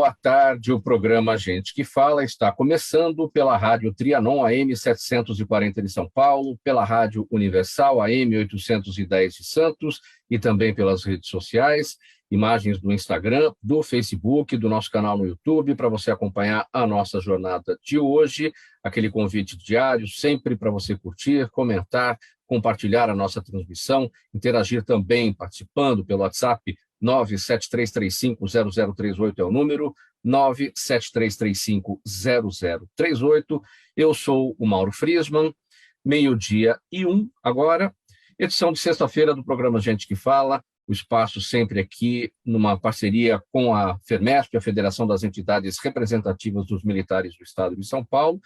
boa tarde. O programa Gente que Fala está começando pela Rádio Trianon AM 740 de São Paulo, pela Rádio Universal AM 810 de Santos e também pelas redes sociais, imagens do Instagram, do Facebook, do nosso canal no YouTube, para você acompanhar a nossa jornada de hoje, aquele convite diário, sempre para você curtir, comentar, compartilhar a nossa transmissão, interagir também participando pelo WhatsApp 973350038 é o número, 973350038. Eu sou o Mauro Friesman, 12:01 agora, edição de sexta-feira do programa Gente que Fala, o espaço sempre aqui numa parceria com a FERMESP, a Federação das Entidades Representativas dos Militares do Estado de São Paulo.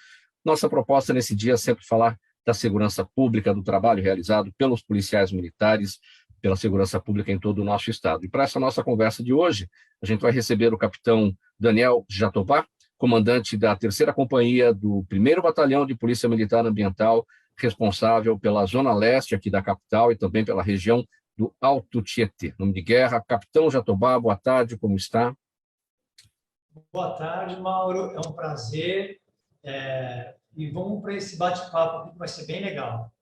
Nossa proposta nesse dia é sempre falar da segurança pública, do trabalho realizado pelos policiais militares, pela segurança pública em todo o nosso estado. E para essa nossa conversa de hoje, a gente vai receber o capitão Daniel Jatobá, comandante da 3ª Companhia do 1º Batalhão de Polícia Militar Ambiental, responsável pela Zona Leste aqui da capital e também pela região do Alto Tietê. Nome de guerra, capitão Jatobá, boa tarde, como está? Boa tarde, Mauro, é um prazer. E vamos para esse bate-papo aqui que vai ser bem legal.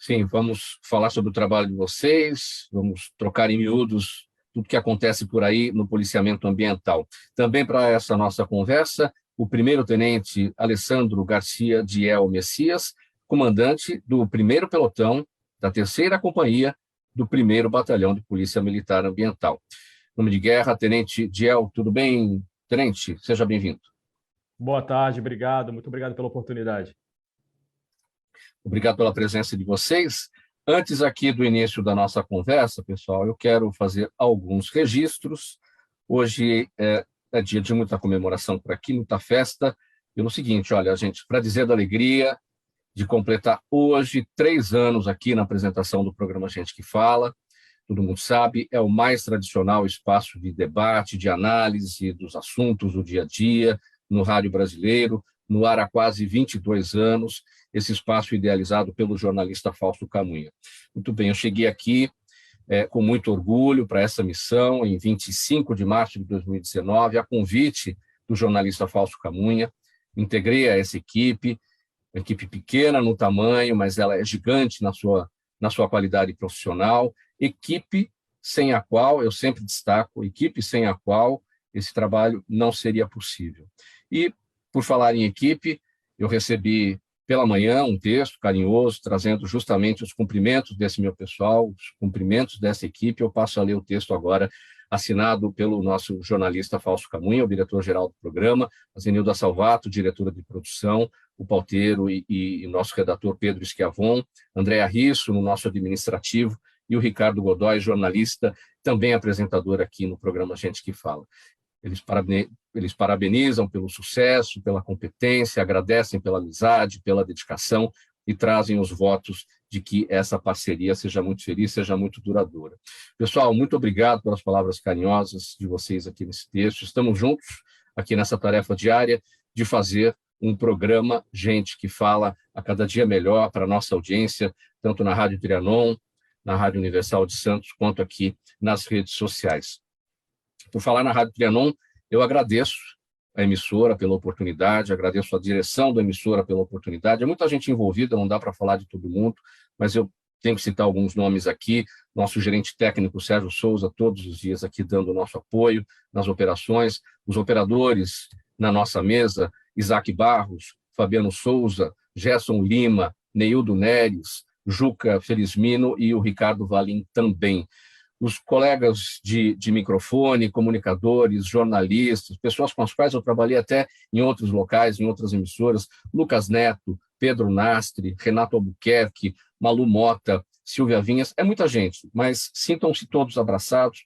Sim, vamos falar sobre o trabalho de vocês, vamos trocar em miúdos tudo que acontece por aí no policiamento ambiental. Também para essa nossa conversa, o 1º-tenente Alessandro Garcia Diel Messias, comandante do 1º Pelotão da 3ª Companhia do 1º Batalhão de Polícia Militar Ambiental. Nome de guerra, Tenente Diel, tudo bem? Tenente, seja bem-vindo. Boa tarde, obrigado, muito obrigado pela oportunidade. Obrigado pela presença de vocês. Antes aqui do início da nossa conversa, pessoal, eu quero fazer alguns registros. Hoje é dia de muita comemoração por aqui, muita festa. Pelo seguinte, olha, gente, para dizer da alegria de completar hoje 3 anos aqui na apresentação do programa Gente que Fala. Todo mundo sabe, é o mais tradicional espaço de debate, de análise dos assuntos do dia a dia, no rádio brasileiro, no ar há quase 22 anos, esse espaço idealizado pelo jornalista Fausto Camunha. Muito bem, eu cheguei aqui com muito orgulho para essa missão, em 25 de março de 2019, a convite do jornalista Fausto Camunha, integrei a essa equipe, uma equipe pequena no tamanho, mas ela é gigante na sua qualidade profissional, equipe sem a qual, eu sempre destaco, equipe sem a qual esse trabalho não seria possível. E, por falar em equipe, eu recebi pela manhã um texto carinhoso, trazendo justamente os cumprimentos desse meu pessoal, os cumprimentos dessa equipe. Eu passo a ler o texto agora, assinado pelo nosso jornalista Fausto Camunha, o diretor-geral do programa, a Zenilda Salvato, diretora de produção, o pauteiro e nosso redator Pedro Schiavon, Andréa Risso, no nosso administrativo, e o Ricardo Godoy, jornalista, também apresentador aqui no programa Gente que Fala. Eles parabenizam pelo sucesso, pela competência, agradecem pela amizade, pela dedicação e trazem os votos de que essa parceria seja muito feliz, seja muito duradoura. Pessoal, muito obrigado pelas palavras carinhosas de vocês aqui nesse texto. Estamos juntos aqui nessa tarefa diária de fazer um programa Gente que Fala a cada dia melhor para a nossa audiência, tanto na Rádio Trianon, na Rádio Universal de Santos, quanto aqui nas redes sociais. Por falar na Rádio Trianon, eu agradeço a emissora pela oportunidade, agradeço a direção da emissora pela oportunidade. É muita gente envolvida, não dá para falar de todo mundo, mas eu tenho que citar alguns nomes aqui. Nosso gerente técnico, Sérgio Souza, todos os dias aqui dando o nosso apoio nas operações. Os operadores na nossa mesa, Isaac Barros, Fabiano Souza, Gerson Lima, Neildo Neres, Juca Felizmino e o Ricardo Valim também. Os colegas de microfone, comunicadores, jornalistas, pessoas com as quais eu trabalhei até em outros locais, em outras emissoras, Lucas Neto, Pedro Nastre, Renato Albuquerque, Malu Mota, Silvia Vinhas, é muita gente, mas sintam-se todos abraçados,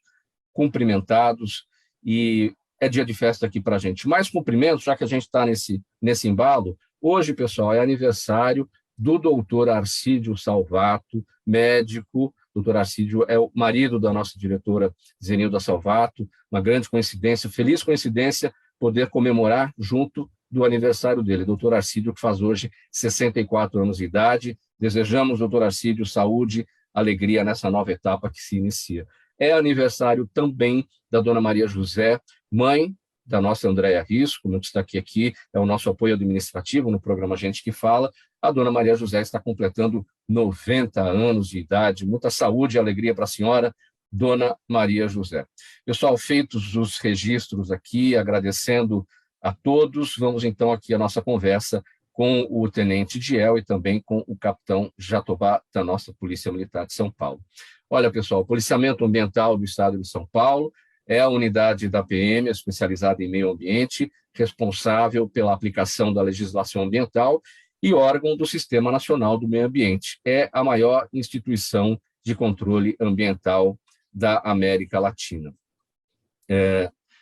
cumprimentados, e é dia de festa aqui para a gente. Mais cumprimentos, já que a gente está nesse embalo, hoje, pessoal, é aniversário do doutor Arcídio Salvato, médico. Doutor Arcídio é o marido da nossa diretora Zenilda Salvato, uma grande coincidência, feliz coincidência, poder comemorar junto do aniversário dele. Doutor Arcídio, que faz hoje 64 anos de idade. Desejamos, doutor Arcídio, saúde, alegria nessa nova etapa que se inicia. É aniversário também da dona Maria José, mãe da nossa Andréia Risso, como eu destaquei aqui, é o nosso apoio administrativo no programa Gente que Fala. A dona Maria José está completando 90 anos de idade. Muita saúde e alegria para a senhora, dona Maria José. Pessoal, feitos os registros aqui, agradecendo a todos, vamos então aqui à nossa conversa com o tenente Diel e também com o capitão Jatobá, da nossa Polícia Militar de São Paulo. Olha, pessoal, o Policiamento Ambiental do Estado de São Paulo é a unidade da PM especializada em meio ambiente, responsável pela aplicação da legislação ambiental e órgão do Sistema Nacional do Meio Ambiente. É a maior instituição de controle ambiental da América Latina.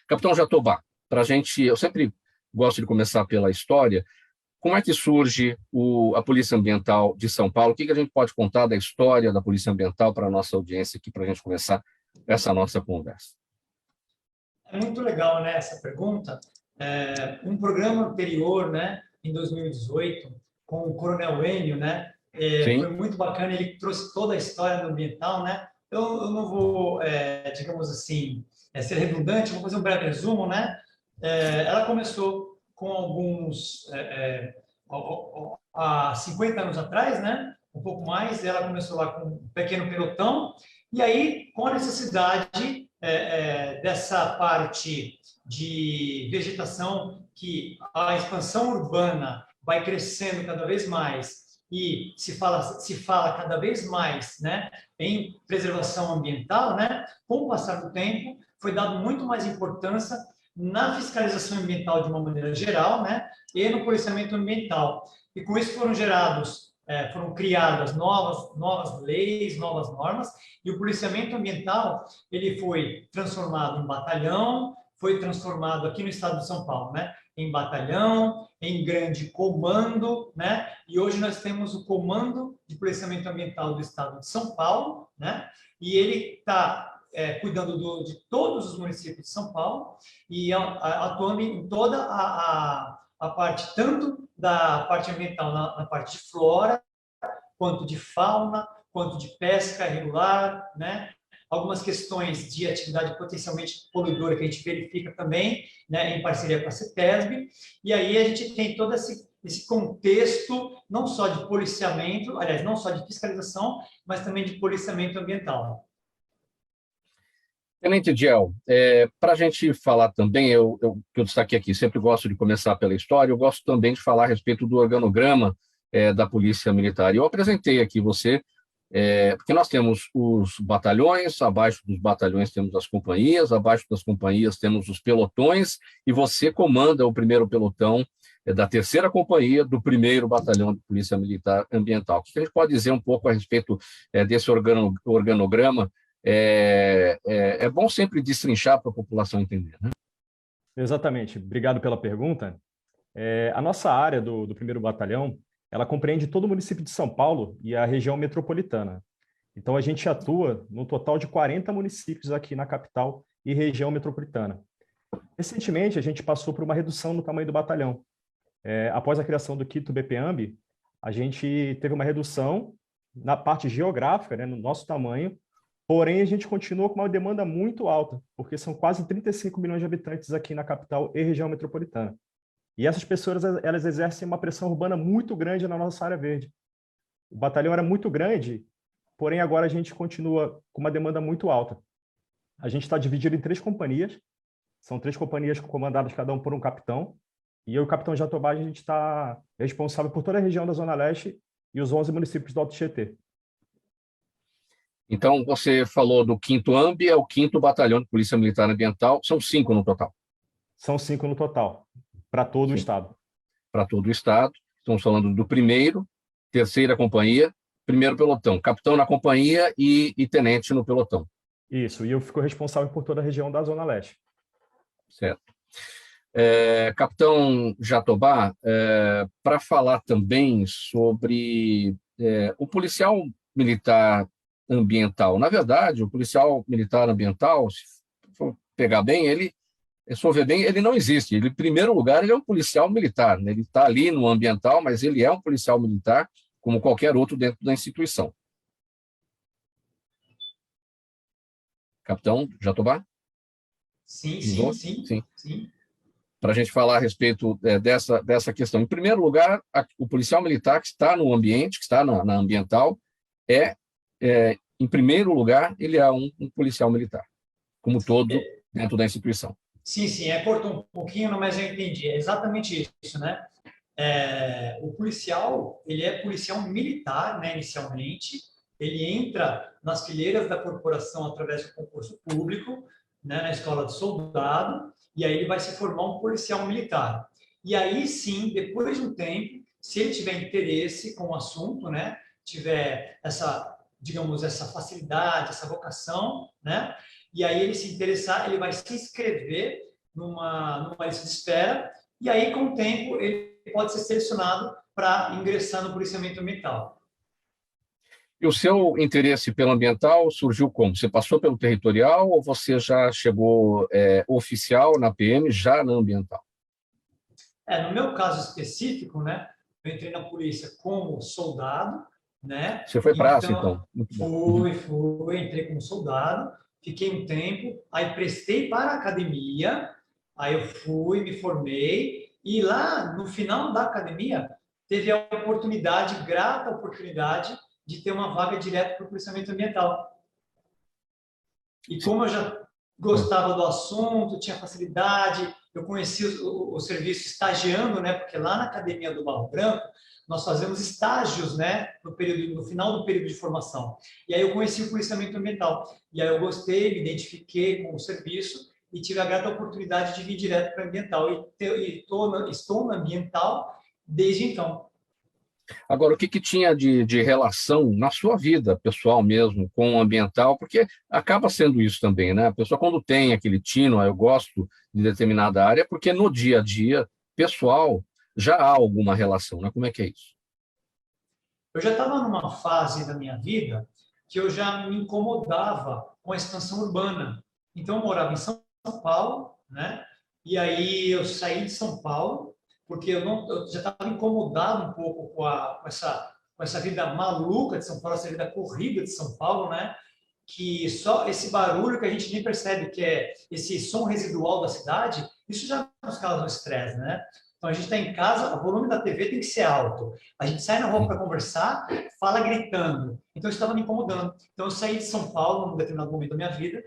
Capitão Jatobá, para a gente, eu sempre gosto de começar pela história. Como é que surge a Polícia Ambiental de São Paulo? O que a gente pode contar da história da Polícia Ambiental para a nossa audiência aqui, para a gente começar essa nossa conversa? É muito legal, né, essa pergunta. Um programa anterior, né, em 2018, com o Coronel Enio, né, foi muito bacana, ele trouxe toda a história do ambiental, né? Eu não vou, digamos assim, ser redundante, vou fazer um breve resumo, né? Ela começou com alguns, há 50 anos atrás, né? Um pouco mais, ela começou lá com um pequeno pelotão, e aí, com a necessidade dessa parte de vegetação, que a expansão urbana vai crescendo cada vez mais e se fala cada vez mais, né, em preservação ambiental, né, com o passar do tempo, foi dado muito mais importância na fiscalização ambiental de uma maneira geral, né, e no policiamento ambiental. E com isso foram criadas novas leis, novas normas, e o policiamento ambiental ele foi transformado em batalhão, foi transformado aqui no estado de São Paulo, né, em batalhão, em grande comando, né, e hoje nós temos o Comando de Policiamento Ambiental do estado de São Paulo, né, e ele está cuidando de todos os municípios de São Paulo e atuando em toda a parte, tanto da parte ambiental na parte de flora, quanto de fauna, quanto de pesca irregular, né? Algumas questões de atividade potencialmente poluidora que a gente verifica também, né, em parceria com a CETESB, e aí a gente tem todo esse contexto, não só de policiamento, aliás, não só de fiscalização, mas também de policiamento ambiental. Tenente Diel, para a gente falar também, que eu destaquei aqui, sempre gosto de começar pela história, eu gosto também de falar a respeito do organograma da Polícia Militar. E eu apresentei aqui você, porque nós temos os batalhões, abaixo dos batalhões temos as companhias, abaixo das companhias temos os pelotões, e você comanda o primeiro pelotão da 3ª Companhia do 1º Batalhão de Polícia Militar Ambiental. O que a gente pode dizer um pouco a respeito desse organograma? É bom sempre destrinchar para a população entender, né? Exatamente. Obrigado pela pergunta. A nossa área do 1º Batalhão, ela compreende todo o município de São Paulo e a região metropolitana. Então, a gente atua no total de 40 municípios aqui na capital e região metropolitana. Recentemente, a gente passou por uma redução no tamanho do batalhão. Após a criação do Quinto BPAMB, a gente teve uma redução na parte geográfica, né, no nosso tamanho, porém, a gente continua com uma demanda muito alta, porque são quase 35 milhões de habitantes aqui na capital e região metropolitana. E essas pessoas, elas exercem uma pressão urbana muito grande na nossa área verde. O batalhão era muito grande, porém agora a gente continua com uma demanda muito alta. A gente está dividido em 3 companhias, são 3 companhias comandadas cada um por um capitão, e eu e o capitão Jatobá, a gente está responsável por toda a região da Zona Leste e os 11 municípios do Alto Tietê. Então, você falou do 5º AMB, é o 5º Batalhão de Polícia Militar Ambiental, são 5 no total. São 5 no total, para todo o estado. Para todo o estado. Estamos falando do 1º, 3ª Companhia, 1º pelotão, capitão na companhia e tenente no pelotão. Isso, e eu fico responsável por toda a região da Zona Leste. Certo. Capitão Jatobá, para falar também sobre o policial militar ambiental. Na verdade, o policial militar ambiental, se for pegar bem, se for ver bem, ele não existe. Ele, em primeiro lugar, ele é um policial militar, né? Ele está ali no ambiental, mas ele é um policial militar, como qualquer outro dentro da instituição. Capitão Jatobá? Sim. para a gente falar a respeito dessa questão. Em primeiro lugar, o policial militar que está no ambiente, que está na ambiental, em primeiro lugar, ele é um policial militar, como todo dentro da instituição. Sim, sim, cortou um pouquinho, mas eu entendi. É exatamente isso, né? O policial, ele é policial militar, né, inicialmente, ele entra nas fileiras da corporação através do concurso público, né, na escola de soldado, e aí ele vai se formar um policial militar. E aí sim, depois de um tempo, se ele tiver interesse com o assunto, né, tiver essa, digamos, essa facilidade, essa vocação, né, e aí ele se interessar, ele vai se inscrever numa lista de espera, e aí com o tempo ele pode ser selecionado para ingressar no policiamento ambiental. E o seu interesse pelo ambiental surgiu como? Você passou pelo territorial ou você já chegou oficial na PM, já na ambiental? No meu caso específico, né, eu entrei na polícia como soldado, né? Você foi praça, então? Muito fui, entrei como soldado, fiquei um tempo, aí prestei para a academia, aí eu fui, me formei, e lá no final da academia teve a oportunidade, grata oportunidade, de ter uma vaga direta para o policiamento ambiental. E como eu já gostava do assunto, tinha facilidade, eu conheci o serviço estagiando, né? Porque lá na academia do Barro Branco nós fazemos estágios, né? No final do período de formação. E aí eu conheci o policiamento ambiental. E aí eu gostei, me identifiquei com o serviço e tive a grata oportunidade de vir direto para a ambiental. E estou na ambiental desde então. Agora, o que tinha de relação na sua vida pessoal mesmo com o ambiental? Porque acaba sendo isso também, né? A pessoa, quando tem aquele tino, eu gosto de determinada área, porque no dia a dia pessoal já há alguma relação, né? Como é que é isso? Eu já estava numa fase da minha vida que eu já me incomodava com a expansão urbana. Então, eu morava em São Paulo, né? E aí eu saí de São Paulo porque eu já estava incomodado um pouco com essa vida maluca de São Paulo, essa vida corrida de São Paulo, né? Que só esse barulho que a gente nem percebe, que é esse som residual da cidade, isso já nos causa um estresse, né? Então a gente está em casa, o volume da TV tem que ser alto. A gente sai na rua para conversar, fala gritando. Então isso estava me incomodando. Então eu saí de São Paulo num determinado momento da minha vida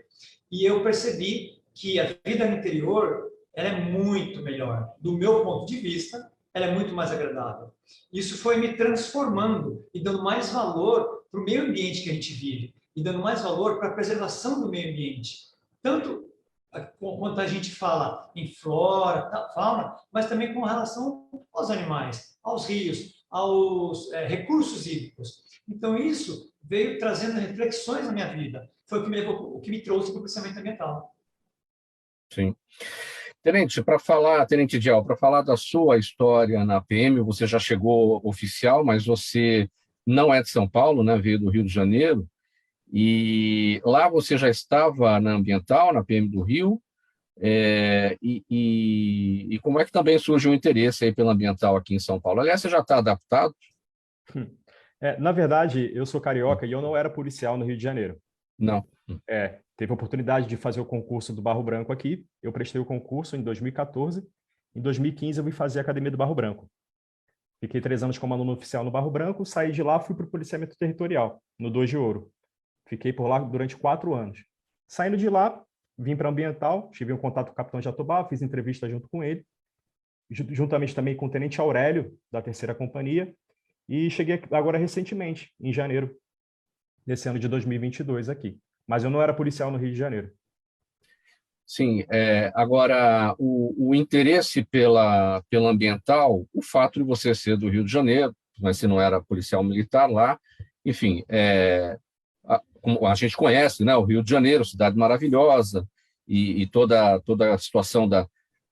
e eu percebi que a vida no interior ela é muito melhor. Do meu ponto de vista, ela é muito mais agradável. Isso foi me transformando e dando mais valor para o meio ambiente que a gente vive e dando mais valor para a preservação do meio ambiente. Tanto quanto a gente fala em flora, fauna, mas também com relação aos animais, aos rios, aos recursos hídricos. Então, isso veio trazendo reflexões na minha vida. Foi o que me trouxe para o pensamento ambiental. Sim. Tenente Dial, para falar da sua história na PM, você já chegou oficial, mas você não é de São Paulo, né? Veio do Rio de Janeiro, e lá você já estava na ambiental, na PM do Rio, e como é que também surge o interesse aí pela ambiental aqui em São Paulo? Aliás, você já está adaptado? Na verdade, eu sou carioca e eu não era policial no Rio de Janeiro. Não. Teve a oportunidade de fazer o concurso do Barro Branco aqui. Eu prestei o concurso em 2014. Em 2015, eu vim fazer a Academia do Barro Branco. Fiquei 3 anos como aluno oficial no Barro Branco, saí de lá, fui para o policiamento territorial, no 2 de Ouro. Fiquei por lá durante 4 anos. Saindo de lá, vim para a ambiental, tive um contato com o capitão Jatobá, fiz entrevista junto com ele, juntamente também com o tenente Aurélio, da 3ª Companhia, e cheguei agora recentemente, em janeiro, desse ano de 2022 aqui. Mas eu não era policial no Rio de Janeiro. Sim, agora o interesse pela ambiental, o fato de você ser do Rio de Janeiro, mas você não era policial militar lá, enfim, como a gente conhece, né, o Rio de Janeiro, cidade maravilhosa, e toda a situação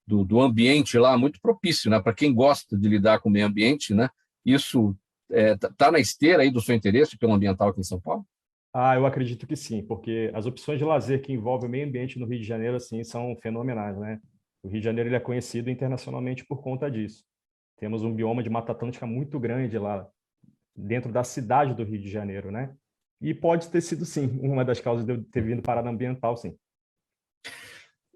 do ambiente lá muito propício, né, para quem gosta de lidar com o meio ambiente, né, isso está na esteira aí do seu interesse pelo ambiental aqui em São Paulo? Eu acredito que sim, porque as opções de lazer que envolvem o meio ambiente no Rio de Janeiro assim, são fenomenais, né? O Rio de Janeiro ele é conhecido internacionalmente por conta disso. Temos um bioma de Mata Atlântica muito grande lá, dentro da cidade do Rio de Janeiro, né? E pode ter sido, sim, uma das causas de eu ter vindo parar na ambiental, sim.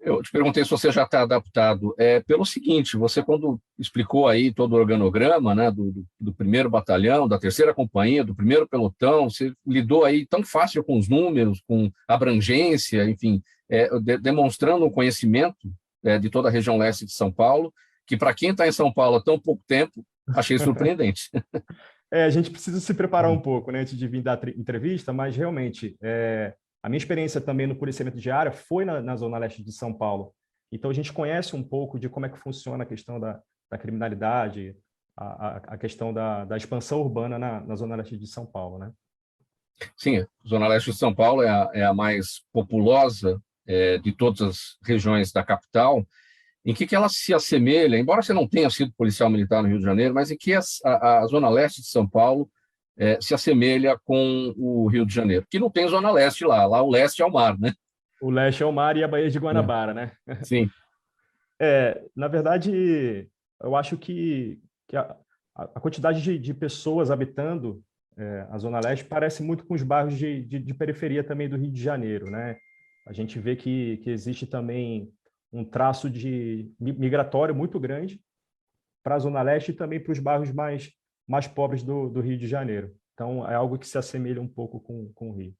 Eu te perguntei se você já está adaptado. Pelo seguinte, você quando explicou aí todo o organograma, né, do primeiro batalhão, da terceira companhia, do primeiro pelotão, você lidou aí tão fácil com os números, com abrangência, enfim, demonstrando um conhecimento de toda a região leste de São Paulo, que para quem está em São Paulo há tão pouco tempo, achei surpreendente. A gente precisa se preparar um pouco, né, antes de vir dar entrevista, mas realmente a minha experiência também no policiamento de área foi na Zona Leste de São Paulo. Então, a gente conhece um pouco de como é que funciona a questão da criminalidade, a questão da expansão urbana na Zona Leste de São Paulo, né? Sim, a Zona Leste de São Paulo é a mais populosa de todas as regiões da capital. Em que ela se assemelha, embora você não tenha sido policial militar no Rio de Janeiro, mas em que a Zona Leste de São Paulo se assemelha com o Rio de Janeiro, que não tem Zona Leste lá o leste é o mar, né? O leste é o mar e a Baía de Guanabara, né? Sim. Na verdade, eu acho que a quantidade de pessoas habitando a Zona Leste parece muito com os bairros de periferia também do Rio de Janeiro, né? A gente vê que existe também um traço de migratório muito grande para a Zona Leste e também para os bairros mais pobres do Rio de Janeiro. Então, é algo que se assemelha um pouco com o Rio.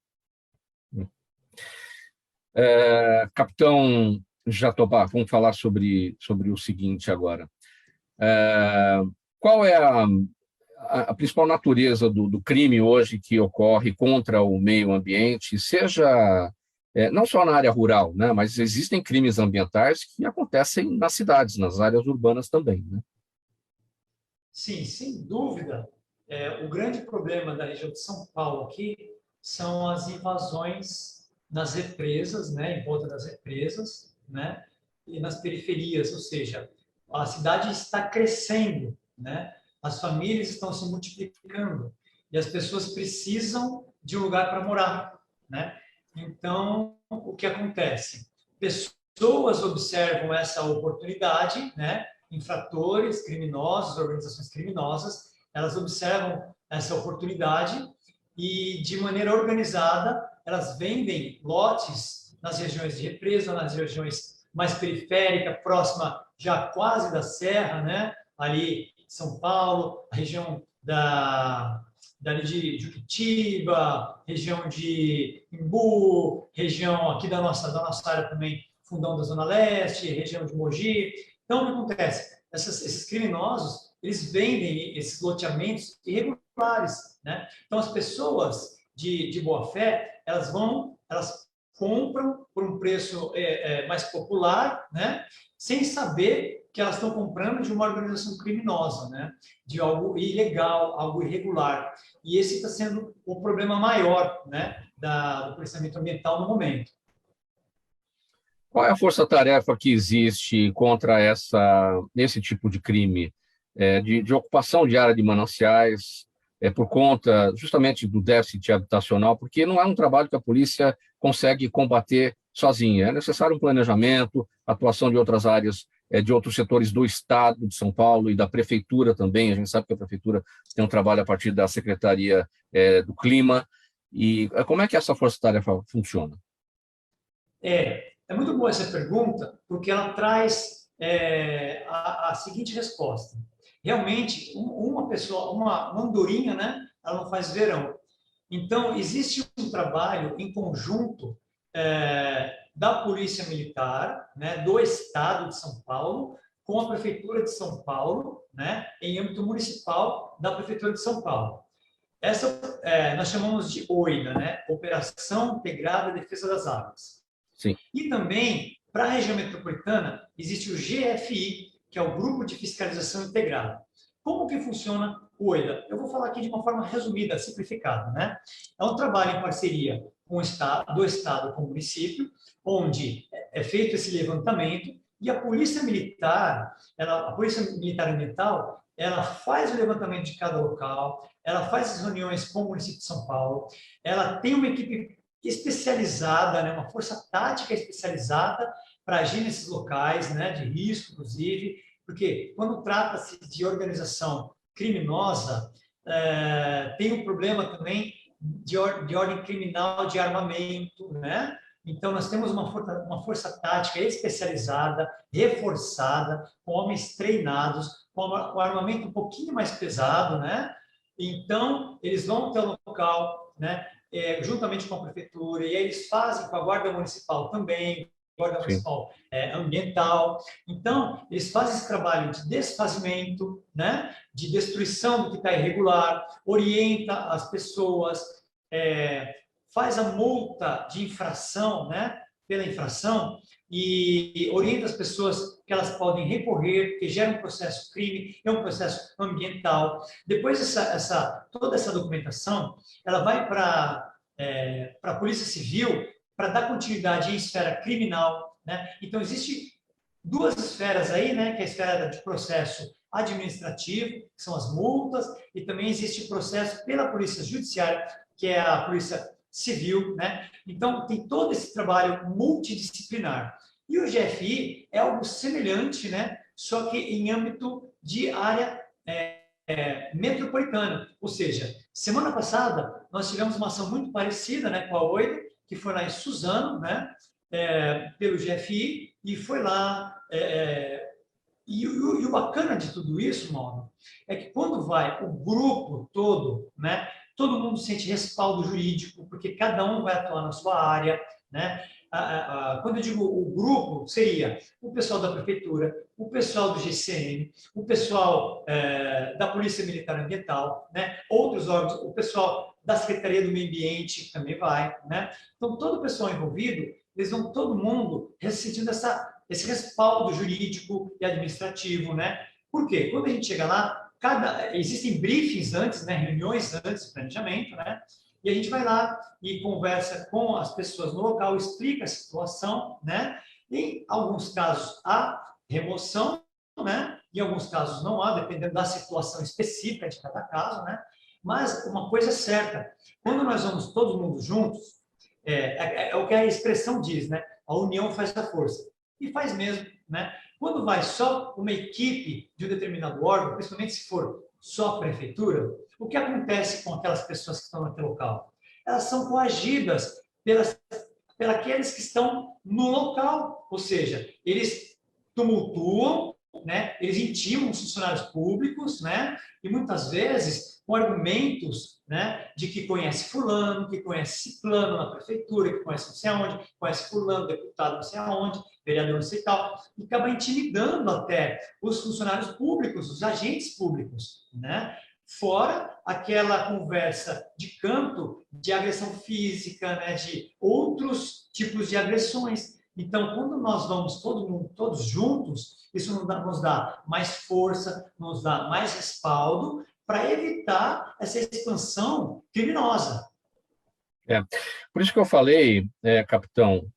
Capitão Jatobá, vamos falar sobre o seguinte agora. Qual é a principal natureza do crime hoje que ocorre contra o meio ambiente, seja não só na área rural, né, mas existem crimes ambientais que acontecem nas cidades, nas áreas urbanas também, né? Sim, sem dúvida. O grande problema da região de São Paulo aqui são as invasões nas represas, né, em volta das represas, né, e nas periferias, ou seja, a cidade está crescendo, né, as famílias estão se multiplicando e as pessoas precisam de um lugar para morar, né? Então, o que acontece? Pessoas observam essa oportunidade, né? Infratores, criminosos, organizações criminosas, elas observam essa oportunidade e, de maneira organizada, elas vendem lotes nas regiões de represa, nas regiões mais periféricas, próxima já quase da Serra, né? Ali São Paulo, a região dali de Juquitiba, região de Imbu, região aqui da nossa área também, Fundão da Zona Leste, região de Mogi. Então, o que acontece? Esses criminosos, eles vendem esses loteamentos irregulares, né? Então, as pessoas de boa fé, elas compram por um preço mais popular, né? Sem saber que elas estão comprando de uma organização criminosa, né? De algo ilegal, algo irregular. E esse está sendo o problema maior, né? do policiamento ambiental no momento. Qual é a força-tarefa que existe contra esse tipo de crime, de ocupação de área de mananciais, por conta justamente do déficit habitacional, porque não é um trabalho que a polícia consegue combater sozinha. É necessário um planejamento, atuação de outras áreas, de outros setores do Estado de São Paulo e da Prefeitura também. A gente sabe que a Prefeitura tem um trabalho a partir da Secretaria do Clima. E como é que essa força-tarefa funciona? É muito boa essa pergunta, porque ela traz a seguinte resposta. Realmente, uma pessoa, uma andorinha, né? Ela não faz verão. Então, existe um trabalho em conjunto da Polícia Militar, né, do Estado de São Paulo, com a Prefeitura de São Paulo, né, em âmbito municipal da Prefeitura de São Paulo. Essa nós chamamos de OIDA, né, Operação Integrada de Defesa das Águas. Sim. E também, para a região metropolitana, existe o GFI, que é o Grupo de Fiscalização Integrada. Como que funciona o OIDA? Eu vou falar aqui de uma forma resumida, simplificada, né? É um trabalho em parceria com o Estado, do Estado com o município, onde é feito esse levantamento e a Polícia Militar, a Polícia Militar Ambiental, ela faz o levantamento de cada local, ela faz as reuniões com o município de São Paulo, ela tem uma equipe especializada, né, uma força tática especializada para agir nesses locais, né, de risco, inclusive, porque quando trata-se de organização criminosa, tem um problema também de ordem criminal de armamento, né? Então, nós temos uma força tática especializada, reforçada, com homens treinados, com armamento um pouquinho mais pesado, né? Então, eles vão até o local, né? Juntamente com a prefeitura, e aí eles fazem com a Guarda Municipal também, Guarda Sim. Municipal ambiental. Então, eles fazem esse trabalho de desfazimento, né? De destruição do que está irregular, orienta as pessoas, faz a multa de infração, né? Pela infração, e orienta as pessoas que elas podem recorrer, porque gera um processo crime, é um processo ambiental. Depois, toda essa documentação, ela vai para a Polícia Civil para dar continuidade em esfera criminal, né? Então, existe duas esferas aí, né? Que é a esfera de processo administrativo, que são as multas, e também existe o processo pela Polícia Judiciária, que é a Polícia Civil, né? Então, tem todo esse trabalho multidisciplinar. E o GFI é algo semelhante, né? Só que em âmbito de área metropolitana. Ou seja, semana passada, nós tivemos uma ação muito parecida, né, com a OIDA, que foi lá em Suzano, né? Pelo GFI, e foi lá... E o bacana de tudo isso, Mauro, é que quando vai o grupo todo, né, todo mundo sente respaldo jurídico, porque cada um vai atuar na sua área, né? Quando eu digo o grupo, seria o pessoal da prefeitura, o pessoal do GCM, o pessoal da Polícia Militar Ambiental, né? Outros órgãos, o pessoal da Secretaria do Meio Ambiente que também vai, né? Então, todo o pessoal envolvido, eles vão todo mundo sentindo esse respaldo jurídico e administrativo, né? Por quê? Quando a gente chega lá, existem briefings antes, né? Reuniões antes do planejamento, né? E a gente vai lá e conversa com as pessoas no local, explica a situação, né? Em alguns casos há remoção, né? Em alguns casos não há, dependendo da situação específica de cada caso, né? Mas uma coisa é certa, quando nós vamos todos mundo juntos, é o que a expressão diz, né? A união faz a força. E faz mesmo, né? Quando vai só uma equipe de um determinado órgão, principalmente se for só a prefeitura, o que acontece com aquelas pessoas que estão naquele local? Elas são coagidas pelos que estão no local, ou seja, eles tumultuam, né? Eles intimam os funcionários públicos, né? E muitas vezes com argumentos, né, de que conhece fulano, que conhece ciclano na prefeitura, que conhece não sei aonde, conhece fulano, deputado não sei aonde, vereador não sei tal, e acaba intimidando até os funcionários públicos, os agentes públicos, né? Fora aquela conversa de canto de agressão física, né, de outros tipos de agressões. Então, quando nós vamos todos juntos, isso nos dá mais força, nos dá mais respaldo para evitar essa expansão criminosa. Por isso que eu falei, capitão,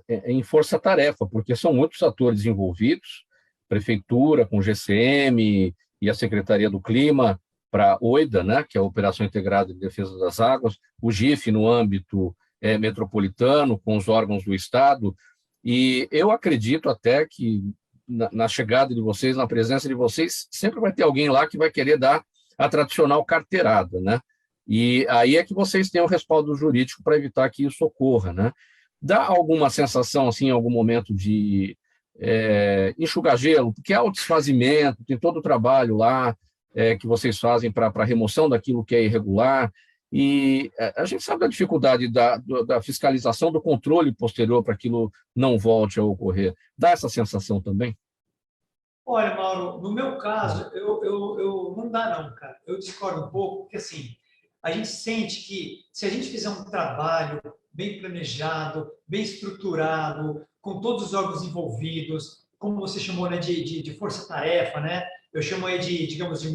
em força-tarefa, porque são muitos atores envolvidos, prefeitura, com GCM e a Secretaria do Clima, para a OIDA, né, que é a Operação Integrada de Defesa das Águas, o GIF no âmbito metropolitano, com os órgãos do Estado, e eu acredito até que na chegada de vocês, na presença de vocês, sempre vai ter alguém lá que vai querer dar a tradicional carteirada, né? E aí é que vocês têm o respaldo jurídico para evitar que isso ocorra, né? Dá alguma sensação, assim, em algum momento de enxugar gelo, porque há o desfazimento, tem todo o trabalho lá que vocês fazem para a remoção daquilo que é irregular, e a gente sabe da dificuldade da fiscalização, do controle posterior para aquilo não volte a ocorrer. Dá essa sensação também? Olha, Mauro, no meu caso, eu não dá não, cara. Eu discordo um pouco, porque assim, a gente sente que se a gente fizer um trabalho bem planejado, bem estruturado, com todos os órgãos envolvidos, como você chamou, né, de força-tarefa, né? Eu chamo aí digamos, de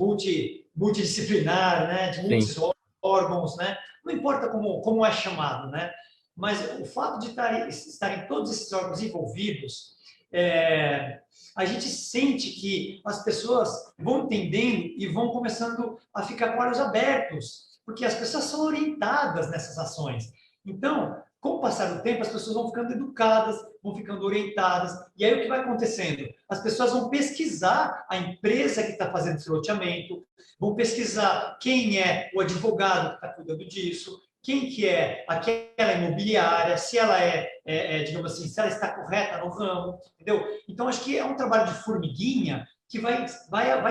multidisciplinar, né? De muitos órgãos, né? Não importa como é chamado, né? Mas o fato de estarem todos esses órgãos envolvidos, a gente sente que as pessoas vão entendendo e vão começando a ficar com olhos abertos, porque as pessoas são orientadas nessas ações. Então, com o passar do tempo, as pessoas vão ficando educadas, vão ficando orientadas, e aí o que vai acontecendo? As pessoas vão pesquisar a empresa que está fazendo esse loteamento, vão pesquisar quem é o advogado que está cuidando disso, quem que é aquela imobiliária, se ela digamos assim, se ela está correta no ramo, entendeu? Então, acho que é um trabalho de formiguinha que vai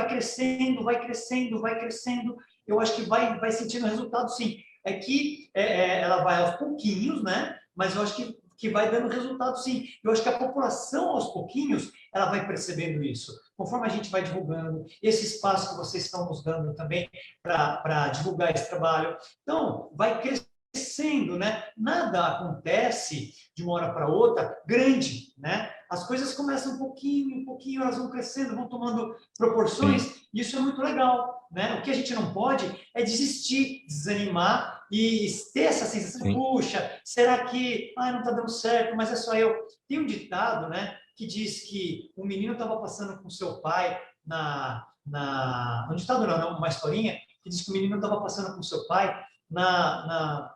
crescendo, vai crescendo, vai crescendo. Eu acho que vai sentindo resultado, sim. É que ela vai aos pouquinhos, né? Mas eu acho que vai dando resultado, sim. Eu acho que a população, aos pouquinhos, ela vai percebendo isso. Conforme a gente vai divulgando, esse espaço que vocês estão nos dando também para divulgar esse trabalho. Então, vai crescendo, né? Nada acontece de uma hora para outra grande, né? As coisas começam um pouquinho, elas vão crescendo, vão tomando proporções, e isso é muito legal, né? O que a gente não pode é desistir, desanimar e ter essa sensação, Sim. puxa, será que não está dando certo, mas é só eu. Tem um ditado, né, que diz que um menino estava passando com seu pai um ditado não, uma historinha, que diz que o menino estava passando com seu pai na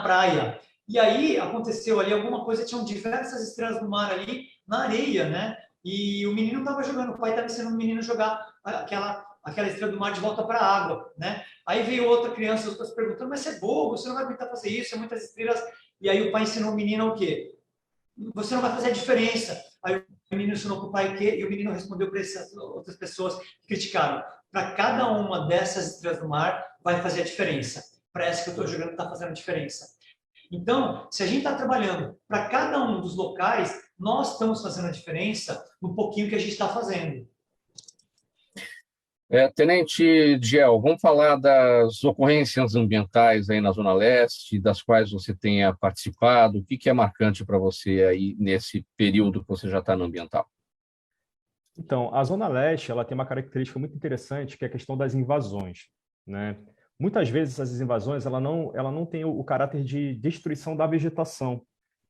praia. E aí aconteceu ali alguma coisa, tinham diversas estrelas do mar ali na areia, né? E o menino estava jogando, o pai estava ensinando o menino a jogar aquela estrela do mar de volta para a água, né? Aí veio outra criança, outras perguntando, mas você é bobo, você não vai aguentar fazer isso, é muitas estrelas. E aí o pai ensinou o menino o quê? Você não vai fazer a diferença. Aí o menino ensinou para o pai o quê? E o menino respondeu para essas outras pessoas que criticaram. Para cada uma dessas estrelas do mar vai fazer a diferença. Para essa que eu estou jogando está fazendo a diferença. Então, se a gente está trabalhando para cada um dos locais, nós estamos fazendo a diferença no pouquinho que a gente está fazendo. Tenente Diel, vamos falar das ocorrências ambientais aí na Zona Leste, das quais você tenha participado. O que é marcante para você aí nesse período que você já está no ambiental? Então, a Zona Leste ela tem uma característica muito interessante, que é a questão das invasões, né? Muitas vezes essas invasões ela não tem o caráter de destruição da vegetação.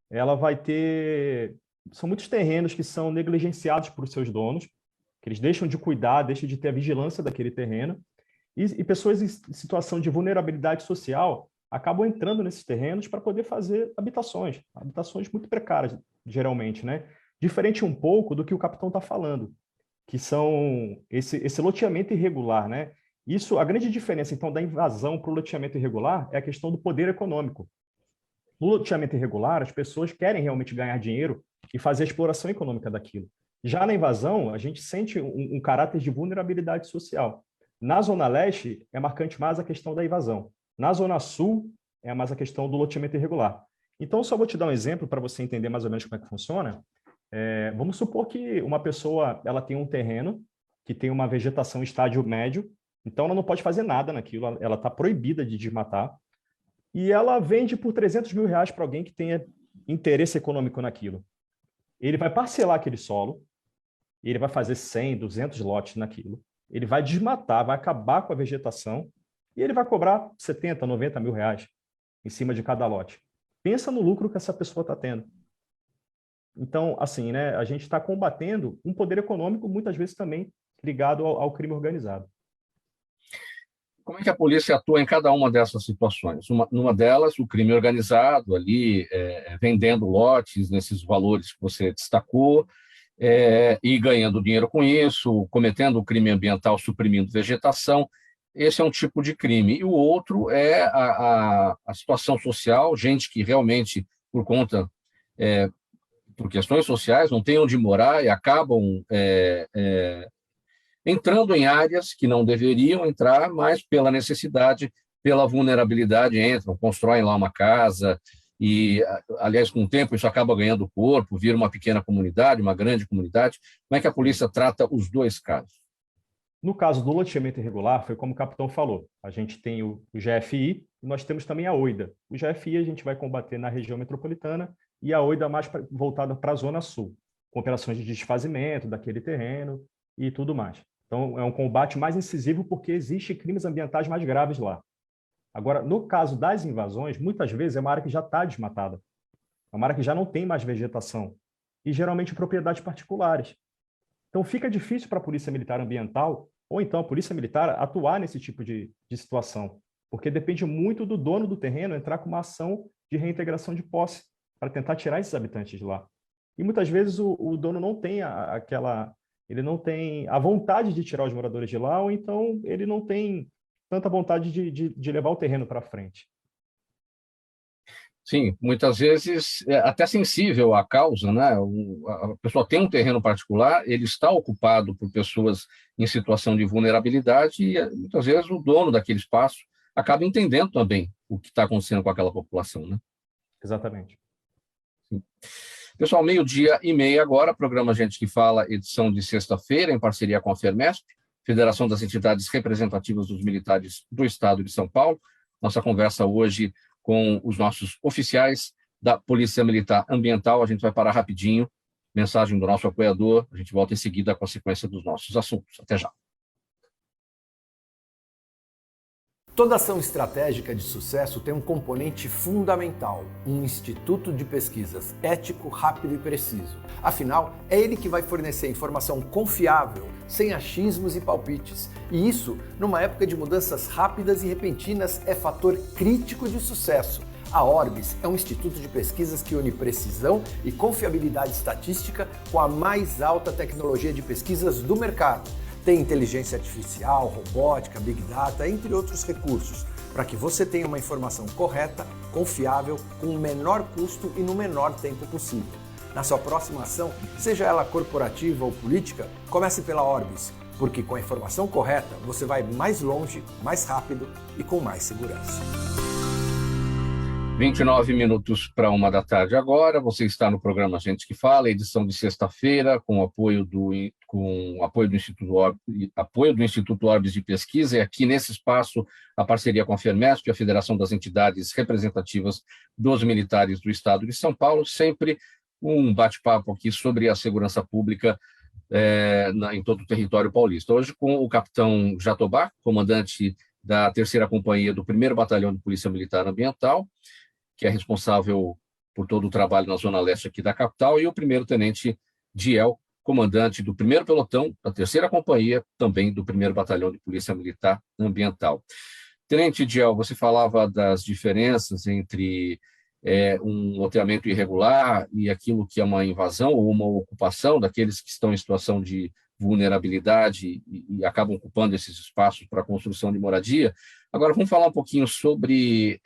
Ela vai ter... São muitos terrenos que são negligenciados por seus donos, que eles deixam de cuidar, deixam de ter a vigilância daquele terreno, e pessoas em situação de vulnerabilidade social acabam entrando nesses terrenos para poder fazer habitações muito precárias, geralmente, né? Diferente um pouco do que o capitão está falando, que são esse loteamento irregular, né? Isso, a grande diferença, então, da invasão para o loteamento irregular é a questão do poder econômico. No loteamento irregular, as pessoas querem realmente ganhar dinheiro e fazer a exploração econômica daquilo. Já na invasão, a gente sente um caráter de vulnerabilidade social. Na Zona Leste, é marcante mais a questão da invasão. Na Zona Sul, é mais a questão do loteamento irregular. Então, só vou te dar um exemplo para você entender mais ou menos como é que funciona. Vamos supor que uma pessoa ela tem um terreno que tem uma vegetação em estágio médio, então ela não pode fazer nada naquilo, ela está proibida de desmatar, e ela vende por R$ 300.000 para alguém que tenha interesse econômico naquilo. Ele vai parcelar aquele solo, ele vai fazer 100, 200 lotes naquilo, ele vai desmatar, vai acabar com a vegetação, e ele vai cobrar 70, 90 mil reais em cima de cada lote. Pensa no lucro que essa pessoa está tendo. Então, assim, né, a gente está combatendo um poder econômico, muitas vezes também ligado ao crime organizado. Como é que a polícia atua em cada uma dessas situações? Numa delas, o crime organizado ali, vendendo lotes nesses valores que você destacou, e ganhando dinheiro com isso, cometendo o crime ambiental, suprimindo vegetação. Esse é um tipo de crime. E o outro é a situação social, gente que realmente, por questões sociais, não tem onde morar e acabam entrando em áreas que não deveriam entrar, mas pela necessidade, pela vulnerabilidade, entram, constroem lá uma casa e, aliás, com o tempo isso acaba ganhando corpo, vira uma pequena comunidade, uma grande comunidade. Como é que a polícia trata os dois casos? No caso do loteamento irregular, foi como o capitão falou, a gente tem o GFI e nós temos também a OIDA. O GFI a gente vai combater na região metropolitana e a OIDA mais voltada para a Zona Sul, com operações de desfazimento daquele terreno e tudo mais. Então, é um combate mais incisivo porque existem crimes ambientais mais graves lá. Agora, no caso das invasões, muitas vezes é uma área que já está desmatada, é uma área que já não tem mais vegetação, e geralmente propriedades particulares. Então, fica difícil para a Polícia Militar Ambiental, ou então a Polícia Militar, atuar nesse tipo de situação, porque depende muito do dono do terreno entrar com uma ação de reintegração de posse para tentar tirar esses habitantes de lá. E muitas vezes o dono não tem ele não tem a vontade de tirar os moradores de lá, ou então ele não tem tanta vontade de levar o terreno para frente. Sim, muitas vezes é até sensível à causa, né? A pessoa tem um terreno particular, ele está ocupado por pessoas em situação de vulnerabilidade e muitas vezes o dono daquele espaço acaba entendendo também o que está acontecendo com aquela população, né? Exatamente. Pessoal, 12:30 agora, programa Gente que Fala, edição de sexta-feira, em parceria com a FERMESP, Federação das Entidades Representativas dos Militares do Estado de São Paulo. Nossa conversa hoje com os nossos oficiais da Polícia Militar Ambiental. A gente vai parar rapidinho, mensagem do nosso apoiador, a gente volta em seguida com a sequência dos nossos assuntos. Até já. Toda ação estratégica de sucesso tem um componente fundamental, um instituto de pesquisas ético, rápido e preciso. Afinal, é ele que vai fornecer informação confiável, sem achismos e palpites. E isso, numa época de mudanças rápidas e repentinas, é fator crítico de sucesso. A Orbis é um instituto de pesquisas que une precisão e confiabilidade estatística com a mais alta tecnologia de pesquisas do mercado. Tem inteligência artificial, robótica, big data, entre outros recursos, para que você tenha uma informação correta, confiável, com o menor custo e no menor tempo possível. Na sua próxima ação, seja ela corporativa ou política, comece pela Orbis, porque com a informação correta você vai mais longe, mais rápido e com mais segurança. 29 minutos para 1 da tarde agora. Você está no programa Gente que Fala, edição de sexta-feira, com apoio do Instituto Orbis de Pesquisa. E aqui nesse espaço, a parceria com a FERMESP, a Federação das Entidades Representativas dos Militares do Estado de São Paulo, sempre um bate-papo aqui sobre a segurança pública em todo o território paulista. Hoje com o capitão Jatobá, comandante da 3ª Companhia do 1º Batalhão de Polícia Militar Ambiental, que é responsável por todo o trabalho na zona leste aqui da capital, e o 1º-tenente Diel, comandante do 1º Pelotão, da 3ª Companhia, também do 1º Batalhão de Polícia Militar Ambiental. Tenente Diel, você falava das diferenças entre um loteamento irregular e aquilo que é uma invasão ou uma ocupação daqueles que estão em situação de vulnerabilidade e acabam ocupando esses espaços para a construção de moradia. Agora, vamos falar um pouquinho sobre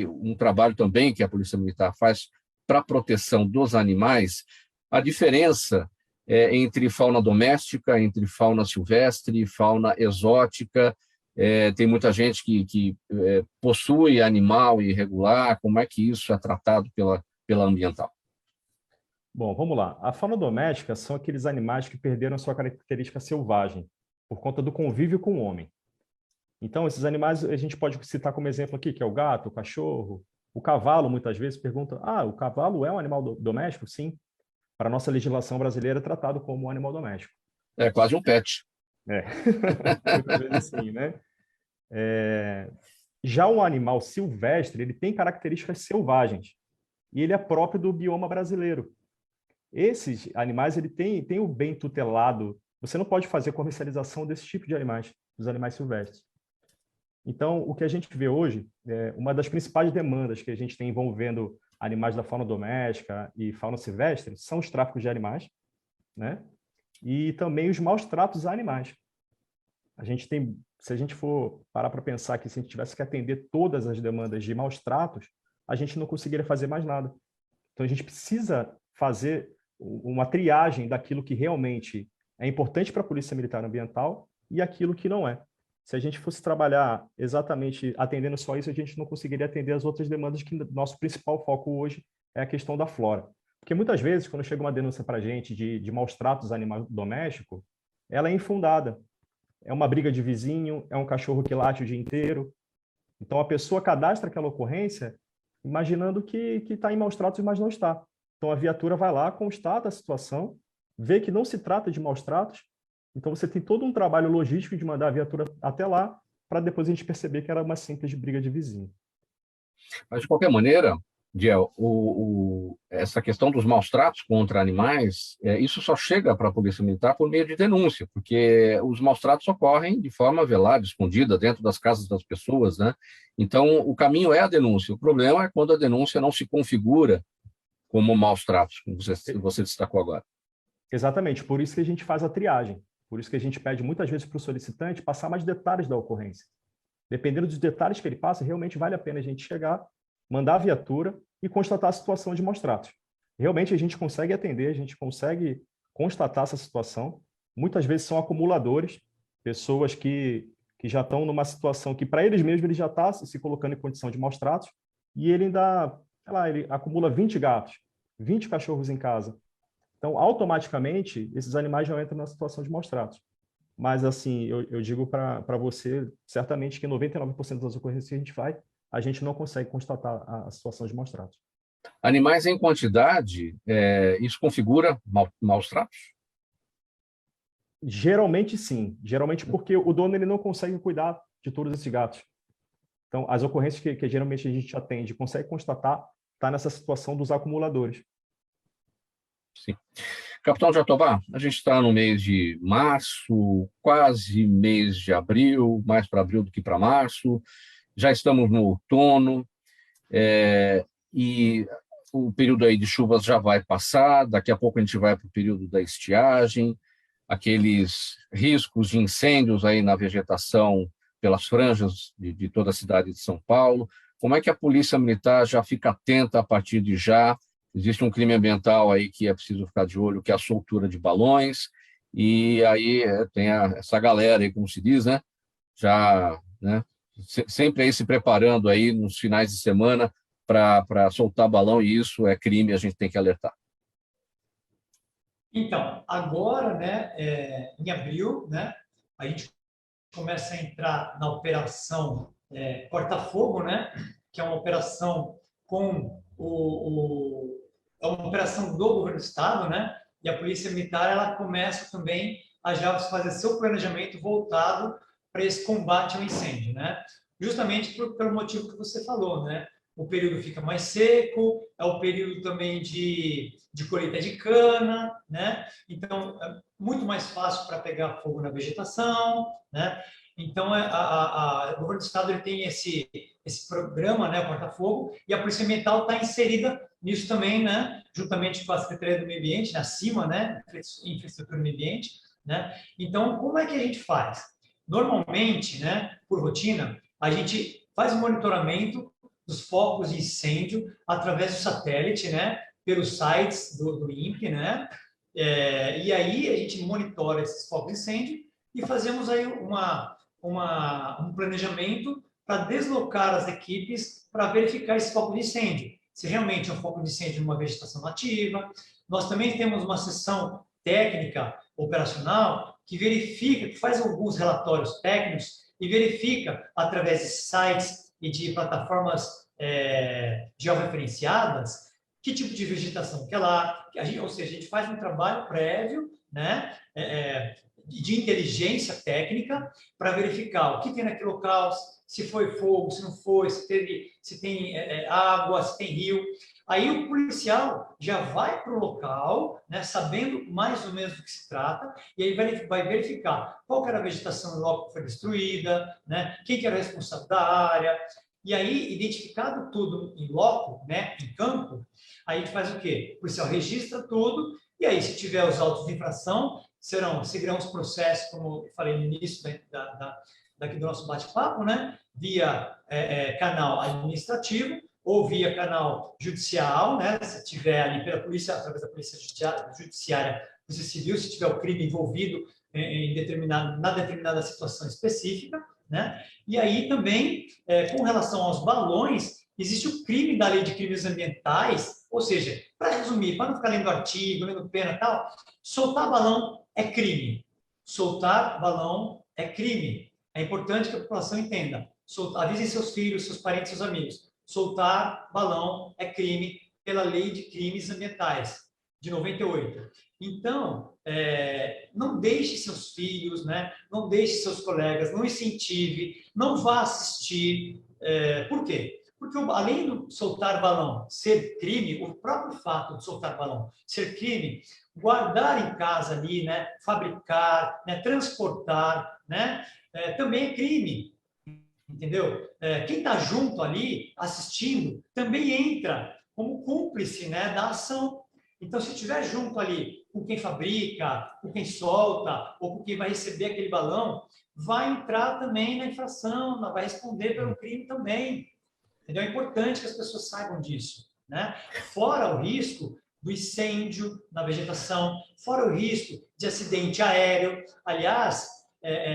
um trabalho também que a Polícia Militar faz para a proteção dos animais, a diferença entre fauna doméstica, entre fauna silvestre, fauna exótica. Tem muita gente que possui animal irregular. Como é que isso é tratado pela ambiental? Bom, vamos lá. A fauna doméstica são aqueles animais que perderam a sua característica selvagem por conta do convívio com o homem. Então, esses animais a gente pode citar como exemplo aqui, que é o gato, o cachorro, o cavalo. Muitas vezes perguntam, o cavalo é um animal doméstico? Sim. Para a nossa legislação brasileira é tratado como um animal doméstico. É quase um pet. Muitas vezes sim, né? Já um animal silvestre, ele tem características selvagens e ele é próprio do bioma brasileiro. Esses animais, ele tem o bem tutelado. Você não pode fazer comercialização desse tipo de animais, dos animais silvestres. Então, o que a gente vê hoje, uma das principais demandas que a gente tem envolvendo animais da fauna doméstica e fauna silvestre são os tráficos de animais, né? E também os maus tratos a animais. Se a gente for parar para pensar que se a gente tivesse que atender todas as demandas de maus tratos, a gente não conseguiria fazer mais nada. Então, a gente precisa fazer uma triagem daquilo que realmente é importante para a Polícia Militar Ambiental e aquilo que não é. Se a gente fosse trabalhar exatamente atendendo só isso, a gente não conseguiria atender as outras demandas, que nosso principal foco hoje é a questão da flora. Porque muitas vezes, quando chega uma denúncia para a gente de maus tratos a animal doméstico, ela é infundada. É uma briga de vizinho, é um cachorro que late o dia inteiro. Então, a pessoa cadastra aquela ocorrência imaginando que está em maus tratos, mas não está. Então, a viatura vai lá, constata a situação, vê que não se trata de maus tratos. Então, você tem todo um trabalho logístico de mandar a viatura até lá, para depois a gente perceber que era uma simples briga de vizinho. Mas, de qualquer maneira, Diel, essa questão dos maus tratos contra animais, isso só chega para a Polícia Militar por meio de denúncia, porque os maus tratos ocorrem de forma velada, escondida, dentro das casas das pessoas, né? Então, o caminho é a denúncia. O problema é quando a denúncia não se configura como maus tratos, como você destacou agora. Exatamente, por isso que a gente faz a triagem. Por isso que a gente pede muitas vezes para o solicitante passar mais detalhes da ocorrência. Dependendo dos detalhes que ele passa, realmente vale a pena a gente chegar mandar a viatura e constatar a situação de maus-tratos. Realmente a gente consegue atender, a gente consegue constatar essa situação. Muitas vezes são acumuladores, pessoas que já estão numa situação que para eles mesmos ele já está se colocando em condição de maus-tratos e ele ainda, sei lá, ele acumula 20 gatos, 20 cachorros em casa. Então, automaticamente, esses animais já entram na situação de maus-tratos. Mas, assim, eu digo para você, certamente que 99% das ocorrências que a gente não consegue constatar a situação de maus-tratos. Animais em quantidade, isso configura maus-tratos? Geralmente, sim. Geralmente porque o dono ele não consegue cuidar de todos esses gatos. Então, as ocorrências que geralmente a gente atende, consegue constatar, está nessa situação dos acumuladores. Sim. Capitão Jatobá, a gente está no mês de março, quase mês de abril, mais para abril do que para março, já estamos no outono, e o período aí de chuvas já vai passar, daqui a pouco a gente vai para o período da estiagem, aqueles riscos de incêndios aí na vegetação pelas franjas de toda a cidade de São Paulo. Como é que a Polícia Militar já fica atenta a partir de já? Existe um crime ambiental aí que é preciso ficar de olho, que é a soltura de balões, e aí tem essa galera aí, como se diz, né? Já, né? Sempre aí se preparando aí nos finais de semana para soltar balão, e isso é crime, a gente tem que alertar. Então, agora, né, em abril, né, a gente começa a entrar na operação Corta-Fogo, né, que é uma operação com é uma operação do governo do estado, né, e a Polícia Militar ela começa também a já fazer seu planejamento voltado para esse combate ao incêndio, né, justamente pelo motivo que você falou, né, o período fica mais seco, é o período também de colheita de cana, né? Então, é muito mais fácil para pegar fogo na vegetação, né? Então, o governo do estado ele tem esse programa, né, Corta-Fogo, e a Polícia Ambiental está inserida nisso também, né, juntamente com a Secretaria do Meio Ambiente, na CIMA, né, Infraestrutura do Meio Ambiente, né? Então, como é que a gente faz? Normalmente, né, por rotina, a gente faz o monitoramento dos focos de incêndio através do satélite, né, pelos sites do INPE, né, e aí a gente monitora esses focos de incêndio e fazemos aí um planejamento para deslocar as equipes para verificar esse foco de incêndio, se realmente é um foco de incêndio numa vegetação nativa. Nós também temos uma seção técnica operacional que verifica, que faz alguns relatórios técnicos e verifica através de sites e de plataformas georreferenciadas que tipo de vegetação que é lá, ou seja, a gente faz um trabalho prévio, né, de inteligência técnica para verificar o que tem naquele local, se foi fogo, se não foi, se tem água, se tem rio. Aí o policial já vai para o local, né, sabendo mais ou menos do que se trata, e aí vai verificar qual que era a vegetação no local que foi destruída, né, quem que era o responsável da área. E aí, identificado tudo em loco, né, em campo, aí a gente faz o quê? O policial registra tudo, e aí, se tiver os autos de infração, seguirão os processos, como eu falei no início daqui do nosso bate-papo, né, via canal administrativo ou via canal judicial, né, se tiver ali pela polícia, através da polícia judiciária, polícia civil, se tiver o crime envolvido na determinada situação específica, né? E aí também, com relação aos balões, existe o crime da Lei de Crimes Ambientais, ou seja, para resumir, para não ficar lendo artigo, lendo pena e tal, soltar balão é crime. Soltar balão é crime. É importante que a população entenda. Avisem seus filhos, seus parentes, seus amigos. Soltar balão é crime pela Lei de Crimes Ambientais, de 98. Então, não deixe seus filhos, né? Não deixe seus colegas, não incentive, não vá assistir. Por quê? Porque além de soltar balão ser crime, o próprio fato de soltar balão ser crime, guardar em casa ali, né? Fabricar, né? Transportar, né? Também é crime. Entendeu? Quem está junto ali, assistindo, também entra como cúmplice, né, da ação. Então, se estiver junto ali com quem fabrica, com quem solta, ou com quem vai receber aquele balão, vai entrar também na infração, vai responder pelo crime também. Entendeu? É importante que as pessoas saibam disso, né? Fora o risco do incêndio na vegetação, fora o risco de acidente aéreo. Aliás,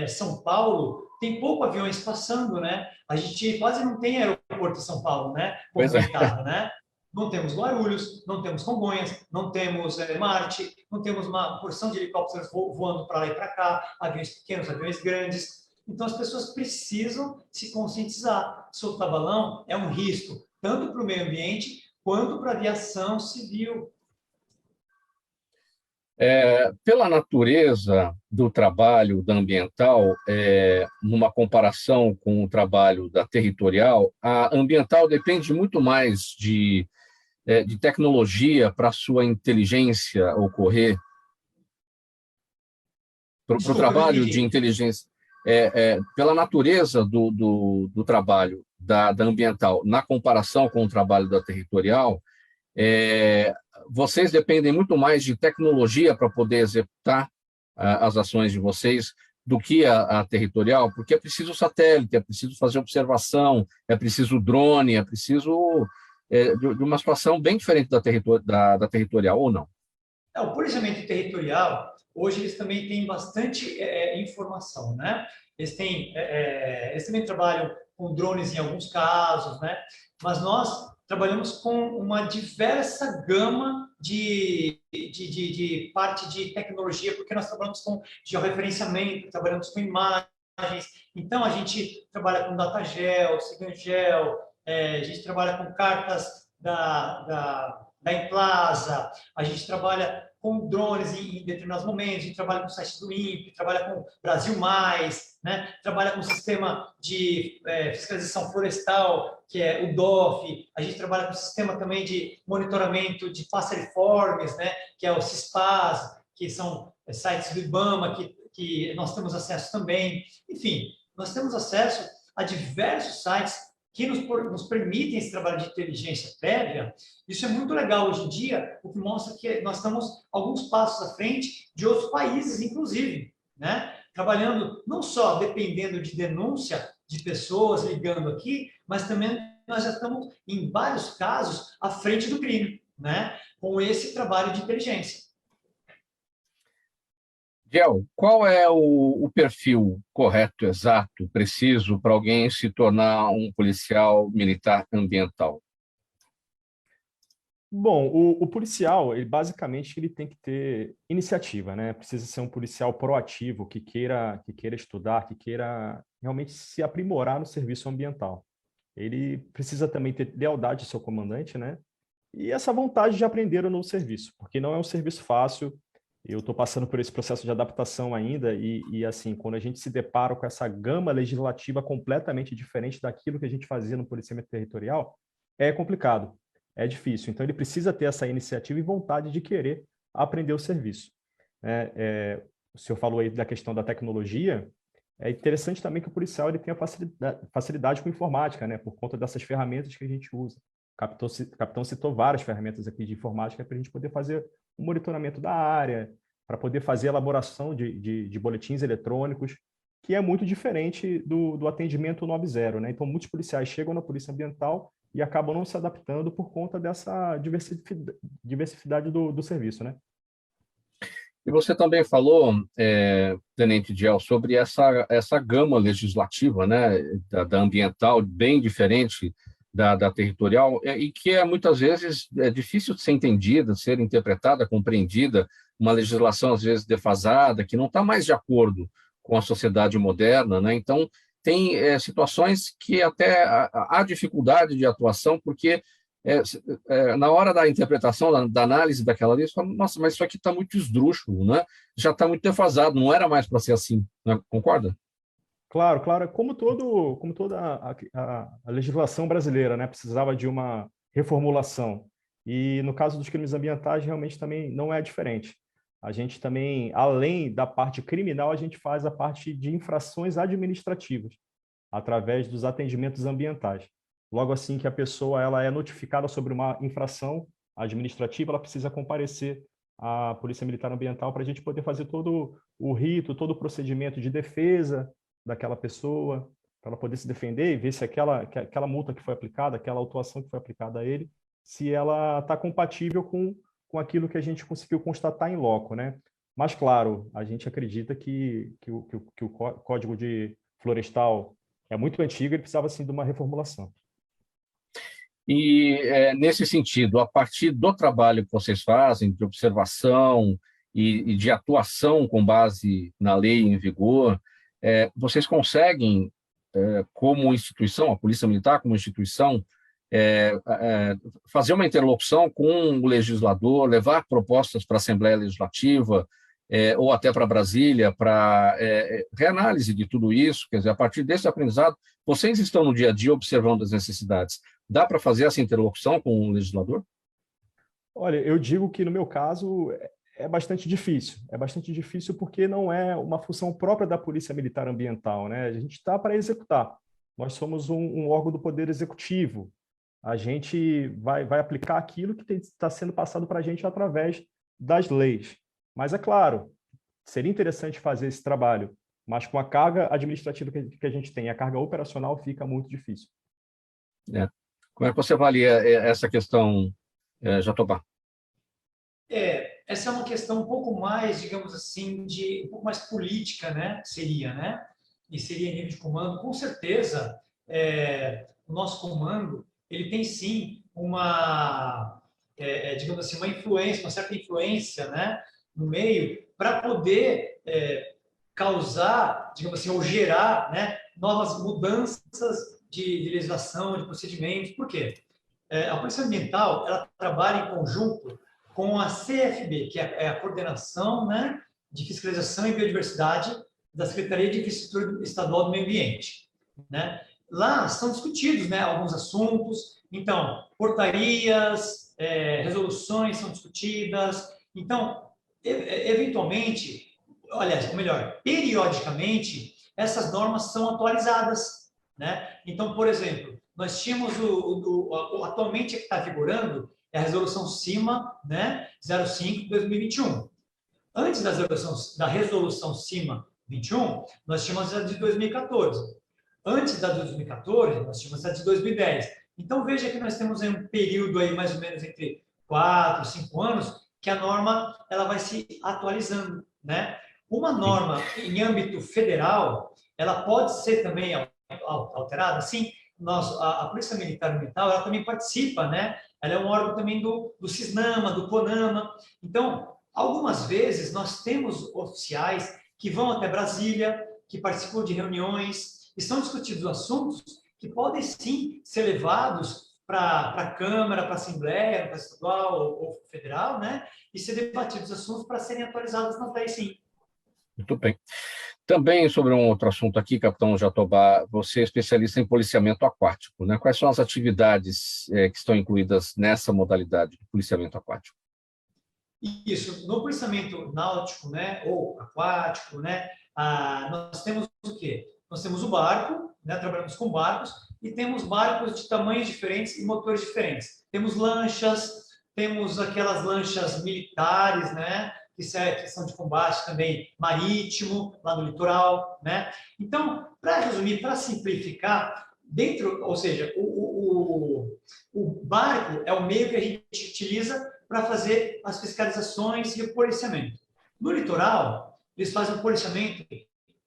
São Paulo tem pouco aviões passando, né? A gente quase não tem aeroporto em São Paulo, né? Pois é. Movimentado, né? Não temos Guarulhos, não temos Congonhas, não temos Marte, não temos uma porção de helicópteros voando para lá e para cá, aviões pequenos, aviões grandes. Então, as pessoas precisam se conscientizar. Soltar balão é um risco, tanto para o meio ambiente quanto para a aviação civil. Pela natureza do trabalho da ambiental, numa comparação com o trabalho da territorial, a ambiental depende muito mais de tecnologia para a sua inteligência ocorrer, para o trabalho de inteligência. Pela natureza do trabalho da ambiental, na comparação com o trabalho da territorial, vocês dependem muito mais de tecnologia para poder executar as ações de vocês do que a territorial, porque é preciso satélite, é preciso fazer observação, é preciso drone, é preciso de uma situação bem diferente da territorial, ou não? O policiamento territorial, hoje eles também têm bastante informação, né? Eles também trabalham com drones em alguns casos, né? Mas nós trabalhamos com uma diversa gama de parte de tecnologia, porque nós trabalhamos com georreferenciamento, trabalhamos com imagens. Então, a gente trabalha com datagel, SignalGel, a gente trabalha com cartas da Emplaza, a gente trabalha com drones em determinados momentos, a gente trabalha com o site do INPE, trabalha com Brasil Mais, né? Trabalha com o sistema de fiscalização florestal, que é o DOF, a gente trabalha com o sistema também de monitoramento de passeriformes, né? Que é o CISPAS, que são sites do IBAMA, que nós temos acesso também. Enfim, nós temos acesso a diversos sites que nos permitem esse trabalho de inteligência prévia. Isso é muito legal hoje em dia, o que mostra que nós estamos alguns passos à frente de outros países, inclusive, né? Trabalhando não só dependendo de denúncia de pessoas ligando aqui, mas também nós já estamos, em vários casos, à frente do crime, né? Com esse trabalho de inteligência. Gel, qual é o perfil correto, exato, preciso para alguém se tornar um policial militar ambiental? Bom, o policial, ele tem que ter iniciativa, né? Precisa ser um policial proativo, que queira estudar, que queira realmente se aprimorar no serviço ambiental. Ele precisa também ter lealdade ao seu comandante, né? E essa vontade de aprender o novo serviço, porque não é um serviço fácil. Eu estou passando por esse processo de adaptação ainda e, assim, quando a gente se depara com essa gama legislativa completamente diferente daquilo que a gente fazia no policiamento territorial, é complicado, é difícil. Então, ele precisa ter essa iniciativa e vontade de querer aprender o serviço. O senhor falou aí da questão da tecnologia. É interessante também que o policial ele tenha facilidade com informática, né, por conta dessas ferramentas que a gente usa. O capitão citou várias ferramentas aqui de informática para a gente poder fazer o monitoramento da área, para poder fazer a elaboração de boletins eletrônicos, que é muito diferente do atendimento 90, né? Então, muitos policiais chegam na Polícia Ambiental e acabam não se adaptando por conta dessa diversidade do serviço, né? E você também falou, Tenente Gel, sobre essa gama legislativa, né, da ambiental, bem diferente da territorial, e que muitas vezes é difícil de ser entendida, de ser interpretada, compreendida, uma legislação às vezes defasada, que não está mais de acordo com a sociedade moderna, né? Então, tem situações que até há dificuldade de atuação, porque na hora da interpretação, da análise daquela lei, você fala, nossa, mas isso aqui está muito esdrúxulo, né? Já está muito defasado, não era mais para ser assim, né? Concorda? Claro, claro. Como toda a legislação brasileira, né, precisava de uma reformulação. E no caso dos crimes ambientais, realmente também não é diferente. A gente também, além da parte criminal, a gente faz a parte de infrações administrativas, através dos atendimentos ambientais. Logo assim que a pessoa ela é notificada sobre uma infração administrativa, ela precisa comparecer à Polícia Militar Ambiental para a gente poder fazer todo o rito, todo o procedimento de defesa daquela pessoa, para ela poder se defender e ver se aquela multa que foi aplicada, aquela autuação que foi aplicada a ele, se ela está compatível com aquilo que a gente conseguiu constatar em loco, né? Mas, claro, a gente acredita que o Código Florestal é muito antigo e precisava, sim, de uma reformulação. E, nesse sentido, a partir do trabalho que vocês fazem, de observação e de atuação com base na lei em vigor, vocês conseguem, como instituição, a Polícia Militar como instituição, fazer uma interlocução com o legislador, levar propostas para a Assembleia Legislativa, ou até para Brasília, para reanálise de tudo isso. Quer dizer, a partir desse aprendizado, vocês estão no dia a dia observando as necessidades. Dá para fazer essa interlocução com o legislador? Olha, eu digo que, no meu caso, é bastante difícil. É bastante difícil porque não é uma função própria da Polícia Militar Ambiental, né? A gente está para executar. Nós somos um órgão do Poder Executivo. A gente vai aplicar aquilo que está sendo passado para a gente através das leis. Mas, é claro, seria interessante fazer esse trabalho, mas com a carga administrativa que a gente tem, a carga operacional fica muito difícil. Como é que você avalia essa questão, Jatobá? Essa é uma questão um pouco mais, digamos assim, um pouco mais política, né? Seria, né? E seria em nível de comando. Com certeza, o nosso comando, ele tem sim uma, digamos assim, uma certa influência, né? No meio, para poder causar, digamos assim, ou gerar, né? Novas mudanças de legislação, de procedimentos. Por quê? A Polícia Ambiental, ela trabalha em conjunto com a CFB, que é a Coordenação, né, de Fiscalização e Biodiversidade da Secretaria de Infraestrutura Estadual do Meio Ambiente, né? Lá são discutidos, né, alguns assuntos. Então, portarias, resoluções são discutidas. Então, eventualmente, aliás, ou melhor, periodicamente, essas normas são atualizadas, né? Então, por exemplo, nós tínhamos atualmente que está vigorando é a resolução CIMA, né, 05/2021. Antes da resolução CIMA 21, nós tínhamos a de 2014. Antes da de 2014, nós tínhamos a de 2010. Então, veja que nós temos aí um período aí mais ou menos entre 4 e 5 anos que a norma ela vai se atualizando, né? Uma norma em âmbito federal, ela pode ser também alterada, sim. A Polícia Militar Ambiental, ela também participa, né? Ela é um órgão também do CISNAMA, do CONAMA. Então, algumas vezes, nós temos oficiais que vão até Brasília, que participam de reuniões, e são discutidos assuntos que podem, sim, ser levados para a Câmara, para a Assembleia, para a Estadual ou Federal, né? E ser debatidos assuntos para serem atualizados nas leis, sim. Muito bem. Também sobre um outro assunto aqui, capitão Jatobá, você é especialista em policiamento aquático, né? Quais são as atividades que estão incluídas nessa modalidade de policiamento aquático? Isso, no policiamento náutico, né, ou aquático, né, nós temos o quê? Nós temos o barco, né, trabalhamos com barcos, e temos barcos de tamanhos diferentes e motores diferentes. Temos lanchas, temos aquelas lanchas militares, né, que são de combate também marítimo, lá no litoral, né? Então, para resumir, para simplificar, ou seja, o barco é o meio que a gente utiliza para fazer as fiscalizações e o policiamento. No litoral, eles fazem o policiamento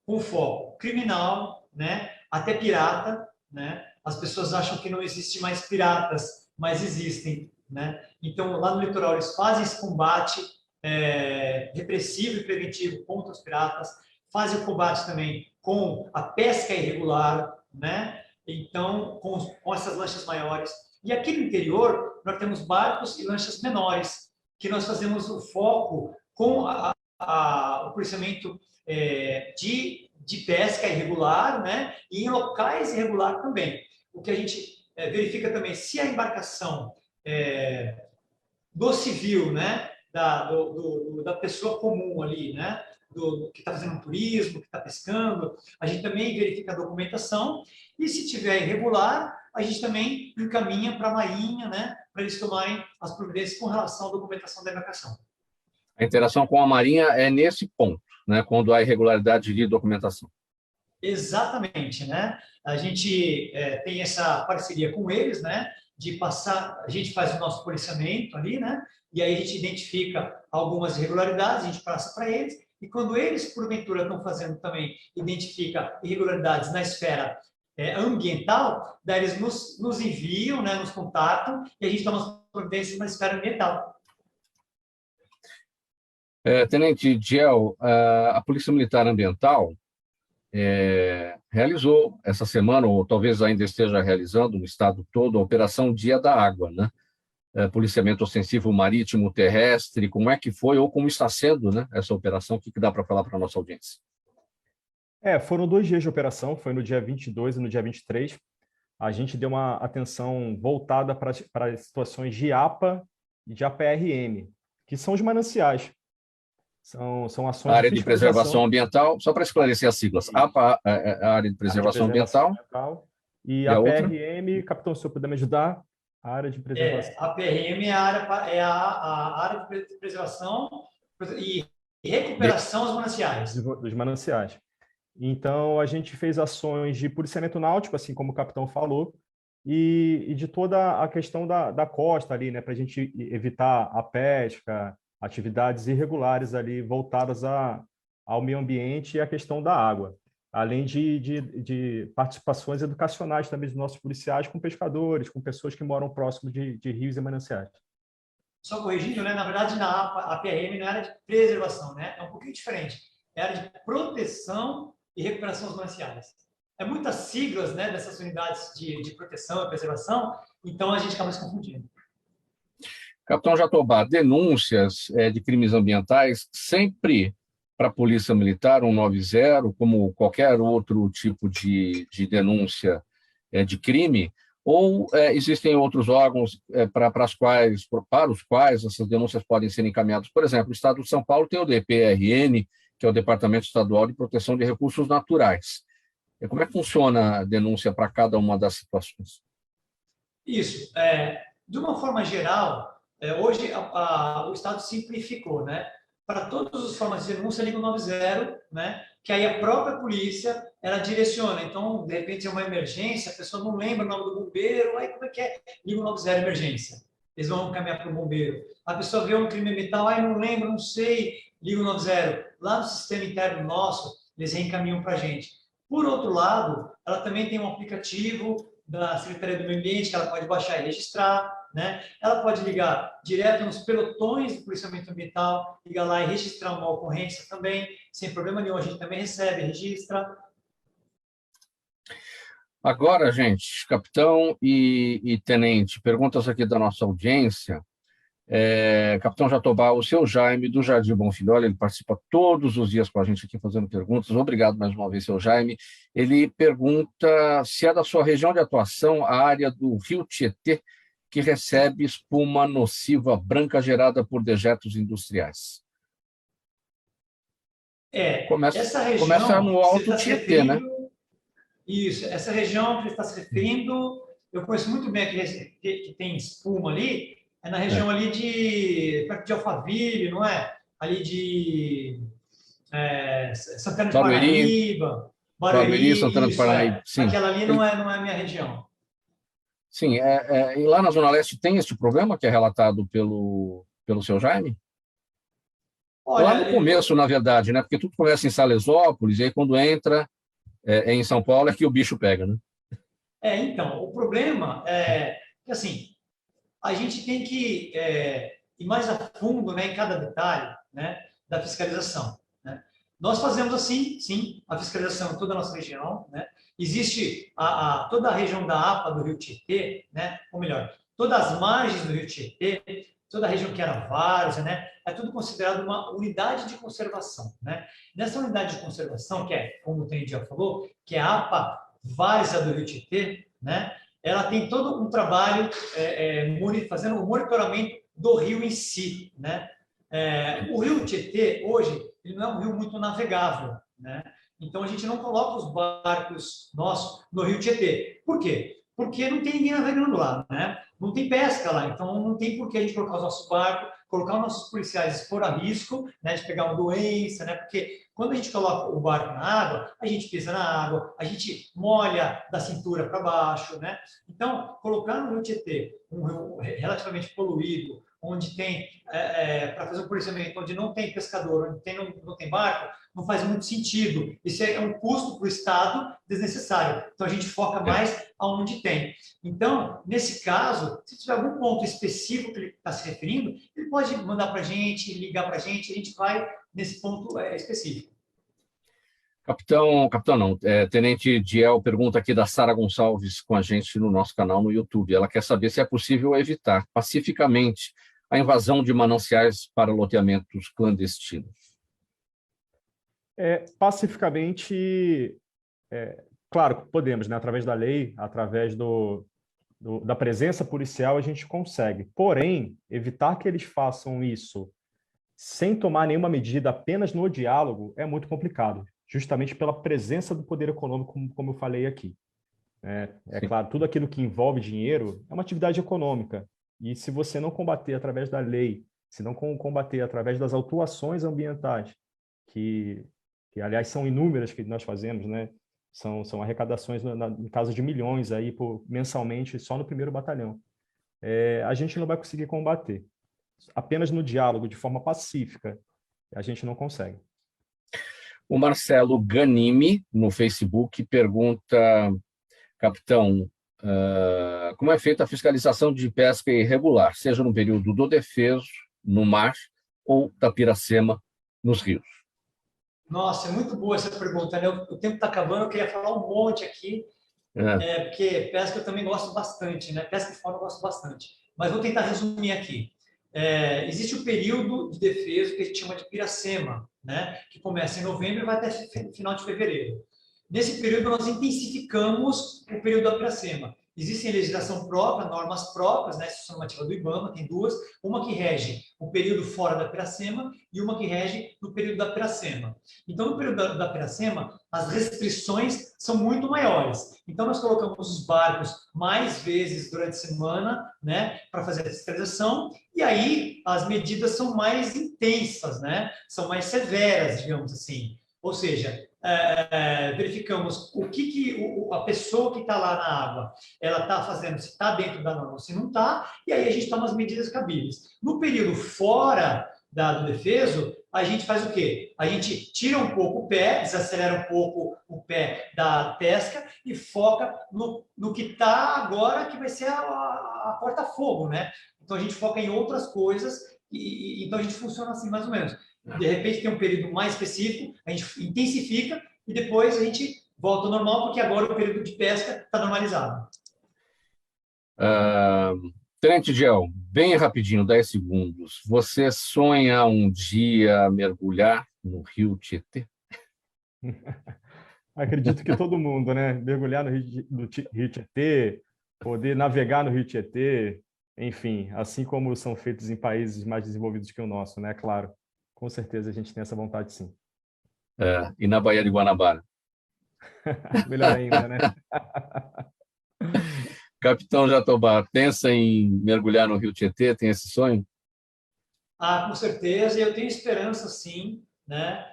com foco criminal, né? Até pirata, né? As pessoas acham que não existe mais piratas, mas existem, né? Então, lá no litoral, eles fazem esse combate repressivo e preventivo contra os piratas, fazem o combate também com a pesca irregular, né? Então, com essas lanchas maiores. E aqui no interior, nós temos barcos e lanchas menores, que nós fazemos o foco com o policiamento de pesca irregular, né? E em locais irregulares também. O que a gente verifica também, se a embarcação do civil, né? Da pessoa comum ali, né? Que está fazendo turismo, que está pescando, a gente também verifica a documentação, e se tiver irregular, a gente também encaminha para a Marinha, né? Para eles tomarem as providências com relação à documentação da embarcação. A interação com a Marinha é nesse ponto, né? Quando há irregularidade de documentação. Exatamente, né? A gente tem essa parceria com eles, né? De passar, a gente faz o nosso policiamento ali, né? E aí a gente identifica algumas irregularidades, a gente passa para eles, e quando eles, porventura, estão fazendo também, identifica irregularidades na esfera ambiental, daí eles nos enviam, né? Nos contatam, e a gente toma as providências na esfera ambiental. Tenente Diel, a Polícia Militar Ambiental realizou essa semana, ou talvez ainda esteja realizando no estado todo, a Operação Dia da Água, né? Policiamento ostensivo marítimo, terrestre, como é que foi ou como está sendo, né, essa operação? O que dá para falar para a nossa audiência? Foram 2 dias de operação, foi no dia 22 e no dia 23. A gente deu uma atenção voltada para as situações de APA e de APRM, que são os mananciais. São ações a área de de preservação ambiental, só para esclarecer as siglas, APA, a área de preservação ambiental, e a PRM, capitão, se eu puder me ajudar, a área de preservação. A PRM é a área de preservação e recuperação dos mananciais. Dos mananciais. Então, a gente fez ações de policiamento náutico, assim como o capitão falou, e de toda a questão da costa ali, né, para a gente evitar a pesca, atividades irregulares ali voltadas ao meio ambiente e à questão da água, além de participações educacionais também dos nossos policiais com pescadores, com pessoas que moram próximo de rios e mananciais. Só corrigindo, né? Na verdade, a PRM não é área de preservação, né? É um pouquinho diferente. É área de proteção e recuperação dos mananciais. É muitas siglas, né, dessas unidades de proteção e preservação, então a gente acaba se confundindo. Capitão Jatobá, denúncias de crimes ambientais sempre para a Polícia Militar 190, como qualquer outro tipo de denúncia de crime, ou existem outros órgãos para os quais essas denúncias podem ser encaminhadas? Por exemplo, o Estado de São Paulo tem o DPRN, que é o Departamento Estadual de Proteção de Recursos Naturais. Como é que funciona a denúncia para cada uma das situações? Isso. De uma forma geral, hoje o Estado simplificou, né? Para todas as formas de denúncia, liga o 90, né? Que aí a própria polícia, ela direciona. Então, de repente, é uma emergência, a pessoa não lembra o nome do bombeiro, aí como é que é? Liga o 90, emergência. Eles vão caminhar para o bombeiro. A pessoa vê um crime ambiental, não lembro, não sei, liga o 90. Lá no sistema interno nosso, eles reencaminham para a gente. Por outro lado, ela também tem um aplicativo da Secretaria do Meio Ambiente que ela pode baixar e registrar, né? Ela pode ligar direto nos pelotões de policiamento ambiental, ligar lá e registrar uma ocorrência também, sem problema nenhum, a gente também recebe, registra. Agora, gente, capitão e tenente, perguntas aqui da nossa audiência. Capitão Jatobá, o seu Jaime, do Jardim Bonfilholi, ele participa todos os dias com a gente aqui fazendo perguntas. Obrigado mais uma vez, seu Jaime. Ele pergunta se é da sua região de atuação a área do Rio Tietê que recebe espuma nociva branca gerada por dejetos industriais. Essa região... Começa no Alto Tietê, né? Isso, essa região que ele está se referindo, eu conheço muito bem aquele que tem espuma ali, é na região ali perto de Alphaville, não é? Ali de Santana de Parnaíba, Barueri, Santana de Parnaíba. Sim. Aquela ali não é a minha região. Sim, e lá na Zona Leste tem este problema que é relatado pelo seu Jaime? Olha, lá no começo, na verdade, né? Porque tudo começa em Salesópolis, e aí quando entra em São Paulo é que o bicho pega, né? Então, o problema é que, assim, a gente tem que ir mais a fundo, né, em cada detalhe, né, da fiscalização, né? Nós fazemos assim, sim, a fiscalização em toda a nossa região, né? Existe toda a região da APA do Rio Tietê, né? Ou melhor, todas as margens do Rio Tietê, toda a região que era várzea, né? É tudo considerado uma unidade de conservação, né? Nessa unidade de conservação, que é, como o Tenente já falou, que é a APA várzea do Rio Tietê, né? Ela tem todo um trabalho fazendo o monitoramento do rio em si, né? O Rio Tietê, hoje, ele não é um rio muito navegável, né? Então, a gente não coloca os barcos nossos no Rio Tietê. Por quê? Porque não tem ninguém navegando lá, né? Não tem pesca lá, então não tem por que a gente colocar os nossos barcos colocar os nossos policiais expor a risco, né, de pegar uma doença, né, porque quando a gente coloca o barco na água, a gente pisa na água, a gente molha da cintura para baixo, né? Então, colocar no Rio Tietê, um rio relativamente poluído, onde tem, para fazer um policiamento, onde não tem pescador, onde não tem barco, não faz muito sentido. Isso é um custo para o Estado desnecessário. Então, a gente foca mais aonde tem. Então, nesse caso, se tiver algum ponto específico que ele está se referindo, ele pode mandar para a gente, ligar para a gente vai nesse ponto específico. Capitão não, Tenente Diel pergunta aqui da Sara Gonçalves com a gente no nosso canal no YouTube. Ela quer saber se é possível evitar pacificamente a invasão de mananciais para loteamentos clandestinos. Pacificamente, claro, podemos, né? Através da lei, através da presença policial, a gente consegue. Porém, evitar que eles façam isso sem tomar nenhuma medida, apenas no diálogo, é muito complicado, justamente pela presença do poder econômico, como eu falei aqui. Claro, tudo aquilo que envolve dinheiro é uma atividade econômica, e se você não combater através da lei, se não combater através das autuações ambientais, que aliás são inúmeras que nós fazemos, né? São arrecadações em casa de milhões aí mensalmente só no 1º Batalhão. A gente não vai conseguir combater. Apenas no diálogo, de forma pacífica, a gente não consegue. O Marcelo Ganimi, no Facebook, pergunta, capitão, como é feita a fiscalização de pesca irregular, seja no período do Defeso, no mar, ou da Piracema, nos rios? Nossa, é muito boa essa pergunta, né? O tempo está acabando, eu queria falar um monte aqui, porque pesca eu também gosto bastante, né? Pesca e fauna eu gosto bastante. Mas vou tentar resumir aqui. Existe o período de defesa que a gente chama de Piracema, né? Que começa em novembro e vai até final de fevereiro. Nesse período, nós intensificamos o período da Piracema. Existem legislação própria, normas próprias, né? Instituição normativa do IBAMA, tem duas, uma que rege o período fora da Piracema e uma que rege no período da Piracema. Então, no período da Piracema, as restrições são muito maiores. Então, nós colocamos os barcos mais vezes durante a semana, né, para fazer a fiscalização, e aí as medidas são mais intensas, né? São mais severas, digamos assim. Ou seja, verificamos o que a pessoa que está lá na água ela está fazendo, se está dentro da norma ou se não está, e aí a gente toma as medidas cabíveis. No período fora do defeso, a gente faz o quê? A gente tira um pouco o pé, desacelera um pouco o pé da pesca e foca no que está agora, que vai ser a porta-fogo, né? Então a gente foca em outras coisas e então a gente funciona assim mais ou menos. De repente tem um período mais específico, a gente intensifica e depois a gente volta ao normal, porque agora o período de pesca está normalizado. Tenente Diel, bem rapidinho, 10 segundos. Você sonha um dia mergulhar no Rio Tietê? Acredito que todo mundo, né? Mergulhar no Rio Tietê, poder navegar no Rio Tietê, enfim, assim como são feitos em países mais desenvolvidos que o nosso, né? Claro. Com certeza a gente tem essa vontade, sim. E na Baía de Guanabara? Melhor ainda, né? Capitão Jatobá, pensa em mergulhar no Rio Tietê? Tem esse sonho? Com certeza. Eu tenho esperança, sim, né?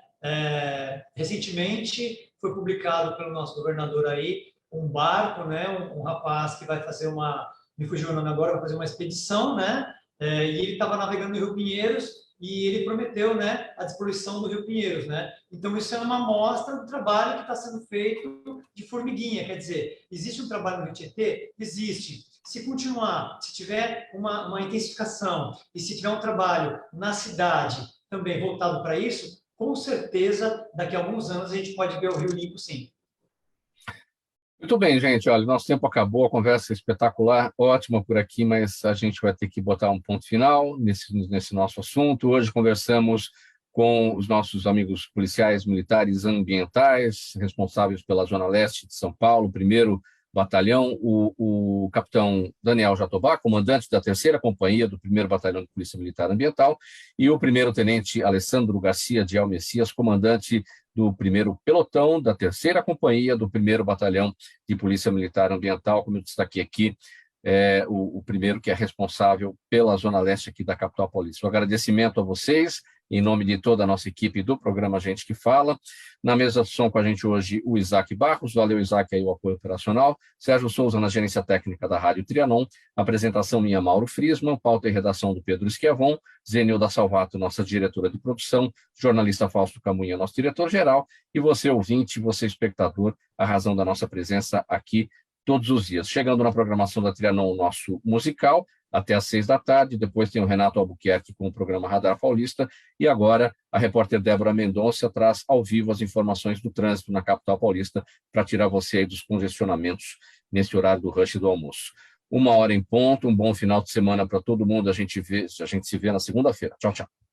Recentemente foi publicado pelo nosso governador aí um barco, né? Um rapaz que vai fazer me fugiu o nome agora, vai fazer uma expedição, né? E ele estava navegando no Rio Pinheiros, e ele prometeu, né, a despoluição do Rio Pinheiros, né? Então isso é uma amostra do trabalho que está sendo feito de formiguinha, quer dizer, existe um trabalho no Rio Tietê? Existe. Se continuar, se tiver uma intensificação e se tiver um trabalho na cidade também voltado para isso, com certeza daqui a alguns anos a gente pode ver o Rio limpo, sim. Muito bem, gente. Olha, nosso tempo acabou, a conversa é espetacular, ótima por aqui, mas a gente vai ter que botar um ponto final nesse nosso assunto. Hoje conversamos com os nossos amigos policiais militares ambientais, responsáveis pela Zona Leste de São Paulo, 1º Batalhão, o capitão Daniel Jatobá, comandante da 3ª Companhia do 1º Batalhão de Polícia Militar Ambiental, e o 1º-tenente Alessandro Garcia de Messias, comandante do 1º Pelotão, da 3ª Companhia do 1º Batalhão de Polícia Militar Ambiental, como eu destaquei aqui o primeiro que é responsável pela Zona Leste aqui da capital paulista. Um agradecimento a vocês, em nome de toda a nossa equipe do programa Gente que Fala. Na mesa de som com a gente hoje, o Isaac Barros. Valeu, Isaac, aí o apoio operacional. Sérgio Souza na gerência técnica da Rádio Trianon. Apresentação minha, Mauro Friesman. Pauta e redação do Pedro Schiavon. Zenilda Salvato, nossa diretora de produção. Jornalista Fausto Camunha, nosso diretor-geral. E você, ouvinte, você, espectador, a razão da nossa presença aqui todos os dias. Chegando na programação da Trianon, o nosso musical, até às 6 da tarde, depois tem o Renato Albuquerque com o programa Radar Paulista, e agora a repórter Débora Mendonça traz ao vivo as informações do trânsito na capital paulista para tirar você aí dos congestionamentos nesse horário do rush do almoço. 1h em ponto, um bom final de semana para todo mundo, a gente se vê na segunda-feira. Tchau, tchau.